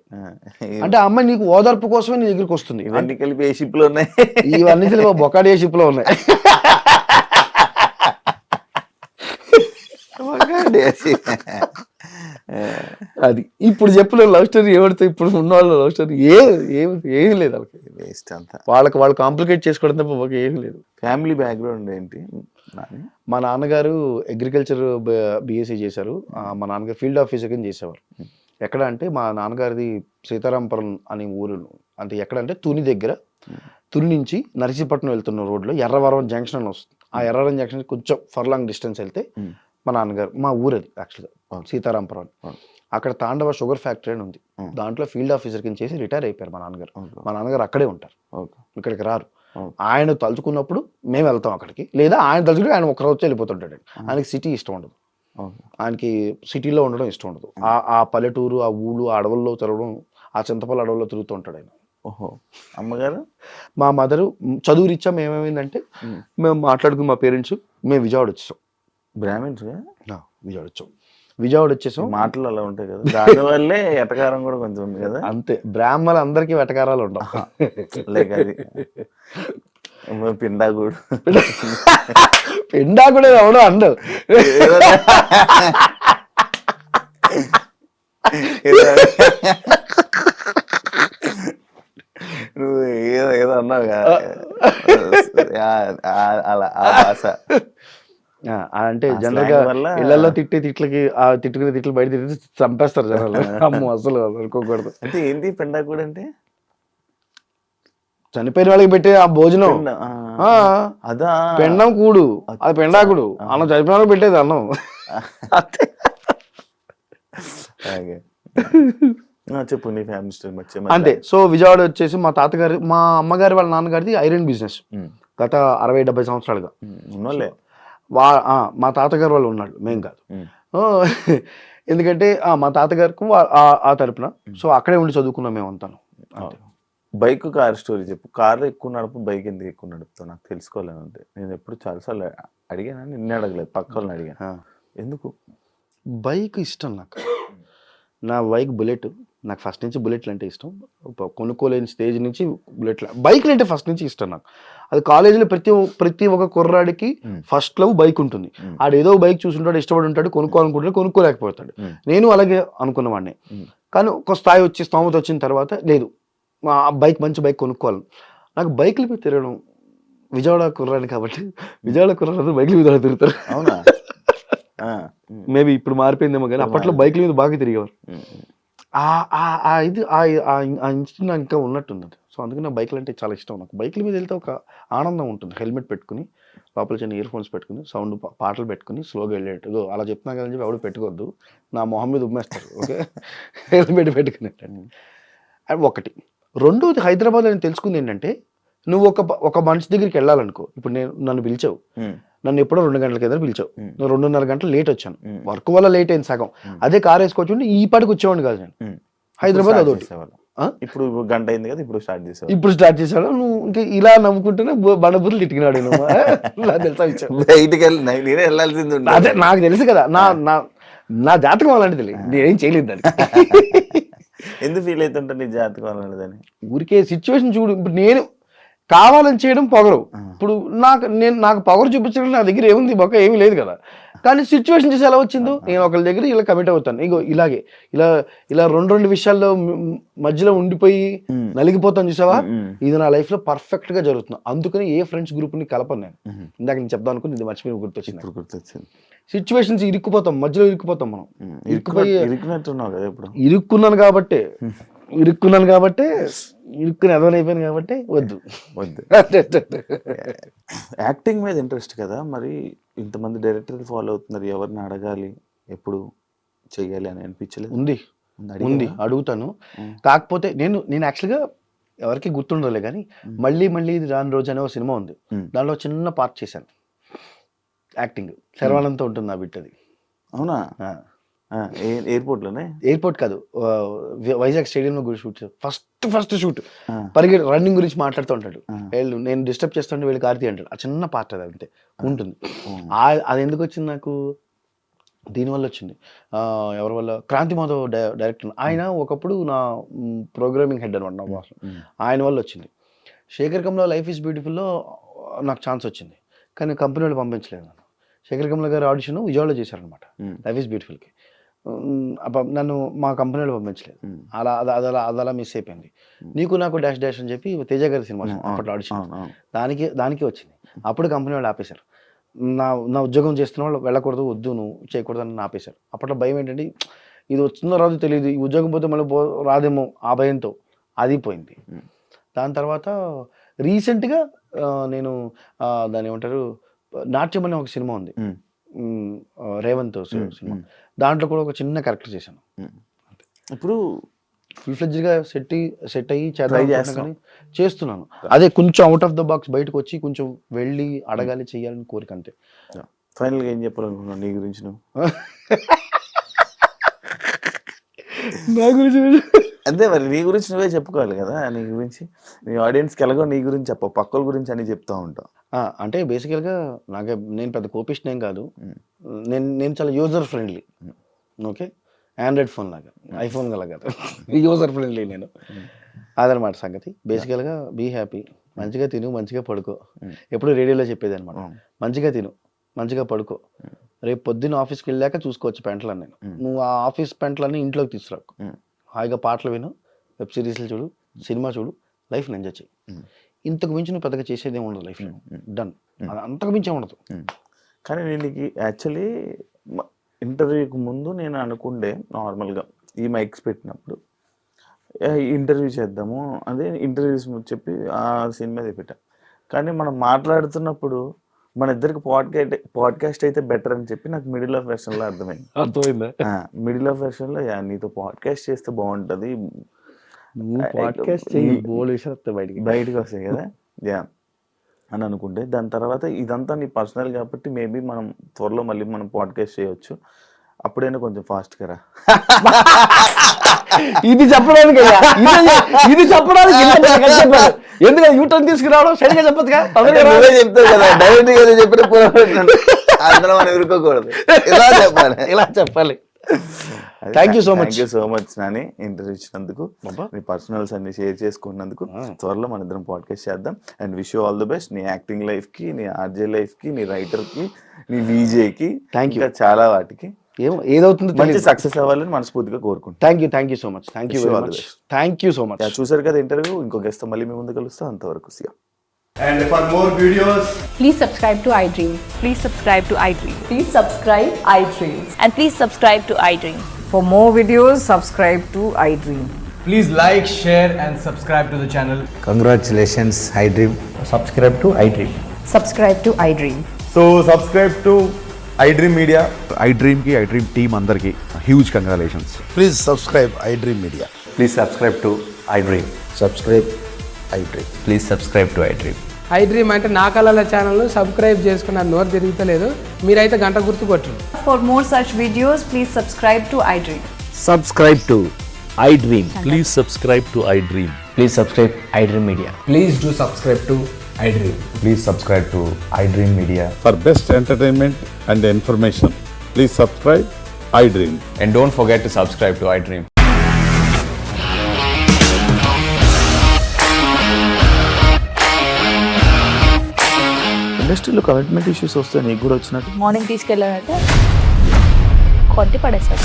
అంటే ఆ అమ్మాయి నీకు ఓదార్పు కోసమే నీ దగ్గరికి వస్తుంది. ఇవన్నీ కలిపి ఏ షిప్ లో ఉన్నాయి? ఇవన్నీ తెలిపి బొకాడి ఏ షిప్ లో ఉన్నాయి. అది ఇప్పుడు చెప్పిన లవ్ స్టోరీ ఏమడితే, ఇప్పుడు ఉన్న వాళ్ళ లవ్ స్టోరీ ఏమి లేదు. వాళ్ళకి వేస్ట్ అంతా, వాళ్ళు కాంప్లికేట్ చేసుకోవడం తప్ప ఏమి లేదు. ఫ్యామిలీ బ్యాక్గ్రౌండ్ ఏంటి? మా నాన్నగారు అగ్రికల్చర్ బిఎస్సీ చేశారు. మా నాన్నగారు ఫీల్డ్ ఆఫీసర్ కింద చేసేవారు. ఎక్కడ అంటే మా నాన్నగారిది సీతారాంపురం అనే ఊరు, అంటే ఎక్కడ అంటే తుని దగ్గర, తుని నుంచి నర్సీపట్నం వెళ్తున్న రోడ్లో ఎర్రవరం జంక్షన్ అని వస్తుంది. ఆ ఎర్రవరం జంక్షన్ కొంచెం ఫర్లాంగ్ డిస్టెన్స్ వెళ్తే మా నాన్నగారు, మా ఊరు అది యాక్చువల్గా సీతారాంపురం. అక్కడ తాండవ షుగర్ ఫ్యాక్టరీ అని ఉంది, దాంట్లో ఫీల్డ్ ఆఫీసర్ కింద చేసి రిటైర్ అయిపోయారు మా నాన్నగారు. మా నాన్నగారు అక్కడే ఉంటారు, ఇక్కడికి రారు. ఆయన తలుచుకున్నప్పుడు మేము వెళ్తాం అక్కడికి, లేదా ఆయన తలుచుకుంటే ఆయన ఒక రోజు వెళ్ళిపోతుంటాడు. ఆయనకి సిటీ ఇష్టం ఉండదు, ఆయనకి సిటీలో ఉండడం ఇష్టం ఉండదు. ఆ పల్లెటూరు, ఆ ఊళ్ళు, ఆ అడవుల్లో తిరగడం, ఆ చింతపల్లి అడవుల్లో తిరుగుతూ ఉంటాడు ఆయన. అమ్మగారు, మా మదరు చదువు రీత్యా మేమేమైందంటే, మేము మాట్లాడుకుని మా పేరెంట్స్ మేము విజయవాడ వచ్చేసాం. బ్రాహ్మిన్స్ విజయవాడ వచ్చేసాం. మాటలు అలా ఉంటాయి కదా, దానివల్లే ఎటకారం కూడా కొంచెం ఉంది కదా. అంతే, బ్రాహ్మణులు అందరికీ వెటకారాలు ఉండవు. పిండాగుడు పెండా కూడా ఎవడో అండవు. నువ్వు ఏదో అన్నావు అలా ఆ భాష అంటే జనరల్ గా ఇళ్లలో తిట్టే తిట్లకి ఆ తిట్టుకునే తిట్లు బయట తిట్టి చంపేస్తారు జనాలు. అమ్మ అసలు అనుకోకూడదు. అంటే ఏంటి పిండాగుడు అంటే? చనిపోయిన వాళ్ళకి పెట్టే ఆ భోజనం. అదా పెండం కూడు, అది పెండాకుడు. అన్నం చనిపోయిన వాళ్ళకి పెట్టేది అన్నం. చెప్పు నీ ఫ్యామిలీ స్టోరీ. అంతే. సో విజయవాడ వచ్చేసి మా తాతగారి మా అమ్మగారి వాళ్ళ నాన్నగారిది ఐరన్ బిజినెస్ గత 60-70 సంవత్సరాలుగా. మా తాతగారు వాళ్ళు ఉన్నాడు, మేం కాదు. ఎందుకంటే మా తాతగారికి ఆ తరపున. సో అక్కడే ఉండి చదువుకున్నాం మేమంతాను. బైక్ కార్ స్టోరీ చెప్పు. కార్ ఎక్కువ నడుపు, బైక్ ఎందుకు ఎక్కువ నడుపుతావు నాకు తెలుసుకోవాలని ఉంది. నేను ఎప్పుడు చాలాసార్లు అడిగాను, నిన్నే అడగలేదు, పక్క వాళ్ళని అడిగాను. ఎందుకు? బైక్ ఇష్టం నాకు. నా బైక్ బుల్లెట్. నాకు ఫస్ట్ నుంచి బుల్లెట్లు అంటే ఇష్టం. కొనుక్కోలేని స్టేజ్ నుంచి బుల్లెట్లు, బైక్లు అంటే ఫస్ట్ నుంచి ఇష్టం నాకు. అది కాలేజీలో ప్రతి ఒక్క కుర్రాడికి ఫస్ట్ లవ్ బైక్ ఉంటుంది. ఆడేదో బైక్ చూసుంటాడు, ఇష్టపడి ఉంటాడు, కొనుక్కోవాలనుకుంటాడు, కొనుక్కోలేకపోతాడు. నేను అలాగే అనుకున్నవాడిని. కానీ ఒక స్థాయి వచ్చి స్తోమత వచ్చిన తర్వాత లేదు, మా బైక్ మంచి బైక్ కొనుక్కోవాలి. నాకు బైక్ల మీద తిరగడం, విజయవాడ కుర్రాని కాబట్టి విజయవాడ కుర్రాడు బైక్ల మీద తిరుగుతారు. అవునా? మేబీ ఇప్పుడు మారిపోయిందేమో కానీ అప్పట్లో బైక్ల మీద బాగా తిరిగేవారు. ఇది ఆ ఇన్స్టింక్ట్ నాకు ఇంకా ఉన్నట్టుంది. సో అందుకని నా బైక్లు అంటే చాలా ఇష్టం. నాకు బైక్ల మీద వెళ్తే ఒక ఆనందం ఉంటుంది. హెల్మెట్ పెట్టుకుని, లోపల చిన్న ఇయర్ ఫోన్స్ పెట్టుకుని, సౌండ్ పాటలు పెట్టుకుని స్లోగా వెళ్ళేట్టు. అలా చెప్తున్నా కదని చెప్పి ఎవడు పెట్టుకోవద్దు, నా మొహం మీద ఉమ్మేస్తారు. Okay, helmet పెట్టుకునేట్టు. అది ఒకటి. రెండోది, హైదరాబాద్లో నేను తెలుసుకుంది ఏంటంటే, నువ్వు ఒక మనిషి దగ్గరికి వెళ్ళాలనుకో. ఇప్పుడు నన్ను పిలిచావు, నన్ను ఎప్పుడో 2 గంటల కింద పిలిచావు, నేను 2:30 గంటలు లేట్ వచ్చాను. వర్క్ వల్ల లేట్ అయింది సగం. అదే కార్ వేసుకోవచ్చు, ఈ పాటికి వచ్చేవాడిని కాదు నేను. హైదరాబాద్ అదొకటి. ఇప్పుడు గంట అయింది కదా, ఇప్పుడు స్టార్ట్ చేసాడు. నువ్వు ఇంకా ఇలా నవ్వుకుంటేనే బండబుర్లు తిట్టినాడు. బయటికి నేనే వెళ్ళాల్సింది. అదే నాకు తెలుసు కదా, నా జాతకం అలాంటిది తెలియదు, నేనేం చేయలేదు దాన్ని. ఎందుకు ఫీల్ అవుతుంటా నీ జాతకం అలాంటిదని? ఊరికే సిచ్యువేషన్ చూడు. ఇప్పుడు నేను కావాలని చేయడం పొగరు. ఇప్పుడు నాకు పొగరు చూపించడం నా దగ్గర ఏముంది, బొక్క ఏమీ లేదు కదా. కానీ సిచ్యువేషన్ చూసి ఎలా వచ్చిందో, నేను ఒకరి దగ్గర ఇలా కమిట్ అవుతాను. ఇగో ఇలాగే ఇలా రెండు విషయాల్లో మధ్యలో ఉండిపోయి నలిగిపోతాను చూసావా. ఇది నా లైఫ్ లో పర్ఫెక్ట్ గా జరుగుతుంది. అందుకని ఏ ఫ్రెండ్స్ గ్రూప్ ని కలపను నేను. ఇందాక నేను చెప్దాం అనుకుని ఇది మర్చిపోయి గుర్తొచ్చింది. సిచ్యువేషన్స్ ఇరుక్కుపోతాం, మధ్యలో ఇరుక్కుపోతాం మనం. ఇరుక్కున్నాను కాబట్టి ఇరుక్కుని ఎదవనైపోయాను కాబట్టి వద్దు. యాక్టింగ్ మీద ఇంట్రెస్ట్ కదా మరి, ఇంతమంది డైరెక్టర్లు ఫాలో అవుతున్నారు, ఎవరిని అడగాలి, ఎప్పుడు చెయ్యాలి అని అనిపించలేదు? ఉంది, అడుగుతాను. కాకపోతే నేను యాక్చువల్గా ఎవరికి గుర్తుండలే కానీ మళ్ళీ ఇది రాని రోజు అనే ఒక సినిమా ఉంది, దాంట్లో చిన్న పార్ట్ చేశాను యాక్టింగ్. శర్వానందంతో ఉంటుంది నా బిట్ అది. అవునా? ఎయిర్పోర్ట్ కాదు, వైజాగ్ స్టేడియంలో కూడా షూట్. ఫస్ట్ షూట్ రన్నింగ్ గురించి మాట్లాడుతూ ఉంటాడు. నేను డిస్టర్బ్ చేస్తుంటే వీళ్ళు కార్తీ అంటాడు. ఆ చిన్న పార్ట్ అది అంతే ఉంటుంది. అది ఎందుకు వచ్చింది నాకు? దీనివల్ల వచ్చింది. ఎవరి వల్ల? క్రాంతి మాధవ్ డైరెక్టర్. ఆయన ఒకప్పుడు నా ప్రోగ్రామింగ్ హెడ్ అనమాట, నా బాస్. ఆయన వల్ల వచ్చింది. శేఖర్ కమ్లా లైఫ్ ఈజ్ బ్యూటిఫుల్లో నాకు ఛాన్స్ వచ్చింది, కానీ కంపెనీ వాళ్ళు పంపించలేదు నన్ను. శేఖర్ కమ్లా గారు ఆడిషన్ విజయవాడలో చేశారనమాట లైఫ్ ఈజ్ బ్యూటిఫుల్కి. నన్ను మా కంపెనీలో పంపించలేదు. అలా మిస్ అయిపోయింది. నీకు నాకు డాష్ డాష్ అని చెప్పి తేజ గారి సినిమా అప్పట్లో ఆడిషన్, దానికి వచ్చింది. అప్పుడు కంపెనీ వాళ్ళు ఆపేశారు. నా ఉద్యోగం చేస్తున్న వాళ్ళు వెళ్ళకూడదు, వద్దు నువ్వు చేయకూడదు అని ఆపేశారు. అప్పట్లో భయం ఏంటంటే, ఇది వస్తుందో రాదో తెలియదు, ఈ ఉద్యోగం పోతే మళ్ళీ రాదేమో, ఆ భయంతో అది పోయింది. దాని తర్వాత రీసెంట్గా నేను దాని ఏమంటారు, నాట్యం అనే ఒక సినిమా ఉంది, రేవంత్ సినిమా. దాంట్లో కూడా ఒక చిన్న క్యారెక్టర్ చేశాను. ఇప్పుడు ఫుల్ ఫ్లెడ్జ్గా సెట్ అయ్యి చేస్తున్నాను. అదే కొంచెం అవుట్ ఆఫ్ ద బాక్స్ బయటకు వచ్చి కొంచెం వెళ్ళి అడగాలి, చెయ్యాలని కోరిక అంతే. ఫైనల్గా ఏం చెప్పాలనుకున్నాను నీ గురించి? నువ్వు నా గురించి అంతే మరి, నీ గురించి నువ్వే చెప్పుకోవాలి కదా. నీ గురించి నీ ఆడియన్స్కి ఎలాగో నీ గురించి చెప్పవు, పక్కల గురించి అని చెప్తా ఉంటావు. అంటే బేసికల్గా నేను పెద్ద కోపిస్ట్ ఏం కాదు. నేను చాలా user friendly. Okay, Android phone లాగా, ఐఫోన్ గల కాదు, యూజర్ ఫ్రెండ్లీ నేను. అదనమాట సంగతి. బేసికల్గా బీ హ్యాపీ, మంచిగా తిను, మంచిగా పడుకో. ఎప్పుడు రేడియోలో చెప్పేది అనమాట, మంచిగా తిను, మంచిగా పడుకో, రేపు పొద్దున్న ఆఫీస్కి వెళ్ళాక చూసుకోవచ్చు పెంటలని. నేను నువ్వు ఆ ఆఫీస్ పెంటలన్నీ ఇంట్లోకి తీసుకురాకు. హాయిగా పాటలు విను, వెబ్ సిరీస్లు చూడు, సినిమా చూడు, లైఫ్ని ఎంజాయ్ చేయి. ఇంతకు మించి నువ్వు పెద్దగా చేసేది ఏమి ఉండదు లైఫ్లో. డన్, అంతకు మించి ఉండదు. కానీ నేను యాక్చువల్లీ ఇంటర్వ్యూకి ముందు నేను అనుకుండే నార్మల్గా ఈ మైక్స్ పెట్టినప్పుడు ఇంటర్వ్యూ చేద్దాము, అదే ఇంటర్వ్యూస్ చెప్పి ఆ సినిమా పెట్టా. కానీ మనం మాట్లాడుతున్నప్పుడు మన ఇద్దరికి పాడ్కాస్ట్ అయితే బెటర్ అని చెప్పి నాకు మిడిల్ ఆఫ్ వెర్షన్లో అర్థమైందా. మిడిల్ ఆఫ్ వెర్షన్లో నీతో పాడ్కాస్ట్ చేస్తే బాగుంటుంది, బయటకు వస్తాయి కదా యా అని అనుకుంటే, దాని తర్వాత ఇదంతా నీ పర్సనల్ కాబట్టి మేబీ మనం త్వరలో మళ్ళీ మనం పాడ్కాస్ట్ చేయొచ్చు, అప్పుడైనా కొంచెం ఫాస్ట్గా రా. ఇది చెప్పడానికి ఇది చెప్పడానికి ఎందుకంటే యూటర్న్ తీసుకురావడం సరిగా చెప్పదుగా, చెప్తావు కదా డైరెక్ట్ చెప్పిన అందులో మనం ఎదుర్కోకూడదు, ఇలా చెప్పాలి. Thank you so much Nani, interview ఇచ్చినందుకు, నీ పర్సనల్స్ అన్ని షేర్ చేసుకున్నందుకు. త్వరలో మన ఇద్దరం పాడ్కాస్ట్ చేద్దాం. And wish you all the best నీ యాక్టింగ్ లైఫ్ కి, నీ ఆర్జే లైఫ్ కి, నీ రైటర్ కి, నీ విజేకి, ఇంకా చాలా వాటికి ఏదవుతుందో మంచి సక్సెస్ అవ్వాలని మనస్ఫూర్తిగా కోరుకుంటాను. Thank you so much. Thank you so much. చూసారు కదా ఇంటర్వ్యూ, ఇంకో గెస్ట్ మళ్ళీ మీ ముందు కలుస్తాం. అంతవరకు సియా. And for more videos, please subscribe to iDream. Please subscribe to iDream. Please subscribe iDream. And please subscribe to iDream. For more videos, subscribe to iDream. please like, share and subscribe to the channel. Congratulations, iDream. Subscribe to iDream. Subscribe to iDream. So subscribe to iDream Media. iDream ki iDream team andarki huge congratulations. Please subscribe iDream Media. Please subscribe to iDream. Subscribe iDream. Please subscribe to iDream. iDream అంటే నా కళల channel subscribe చేసుకున్న నోరు తిరుగుతలేదు, మీరైతే గంట గుర్తు కొట్టండి. For more such videos, please subscribe to iDream. Subscribe to iDream. Please subscribe to iDream. Please subscribe iDream Media. Please do subscribe to iDream. Please subscribe to iDream Media. For best entertainment and information, please subscribe iDream. And don't forget to subscribe to iDream. ఇండస్ట్రీలో commitment issues వస్తే నీకు కూడా వచ్చినట్టు morning తీసుకెళ్ళాలంటే కొట్టి పడేస్తారు.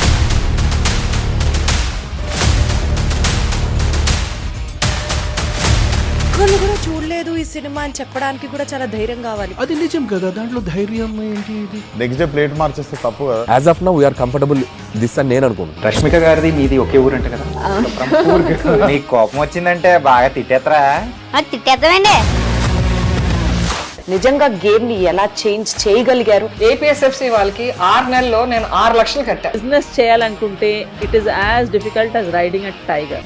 ఒక్కళ్ళు కూడా చూడలేదు ఈ సినిమా అని చెప్పడానికి కూడా చాలా ధైర్యం కావాలి. అది నిజం కదా, దాంట్లో ధైర్యం ఏంటి? నెక్స్ట్ డే ప్లేట్ మార్చేస్తే తప్పు కదా. As of now, we are comfortable this అని నేను అనుకుంటున్నాను. రష్మిక గారిది మీది ఒకే ఊరు అంట కదా. నీకు కోపం వచ్చిందంటే బాగా తిట్టేత్తరా? తిట్టేద్దామండి. నిజంగా గేమ్ ని ఎలా చేంజ్ చేయగలిగారు? ఏపీఎస్ఎఫ్సి వాళ్ళకి 6 నెలల్లో నేను 6 లక్షలు కట్టా. బిజినెస్ చేయాలనుకుంటే it is as difficult as riding a tiger.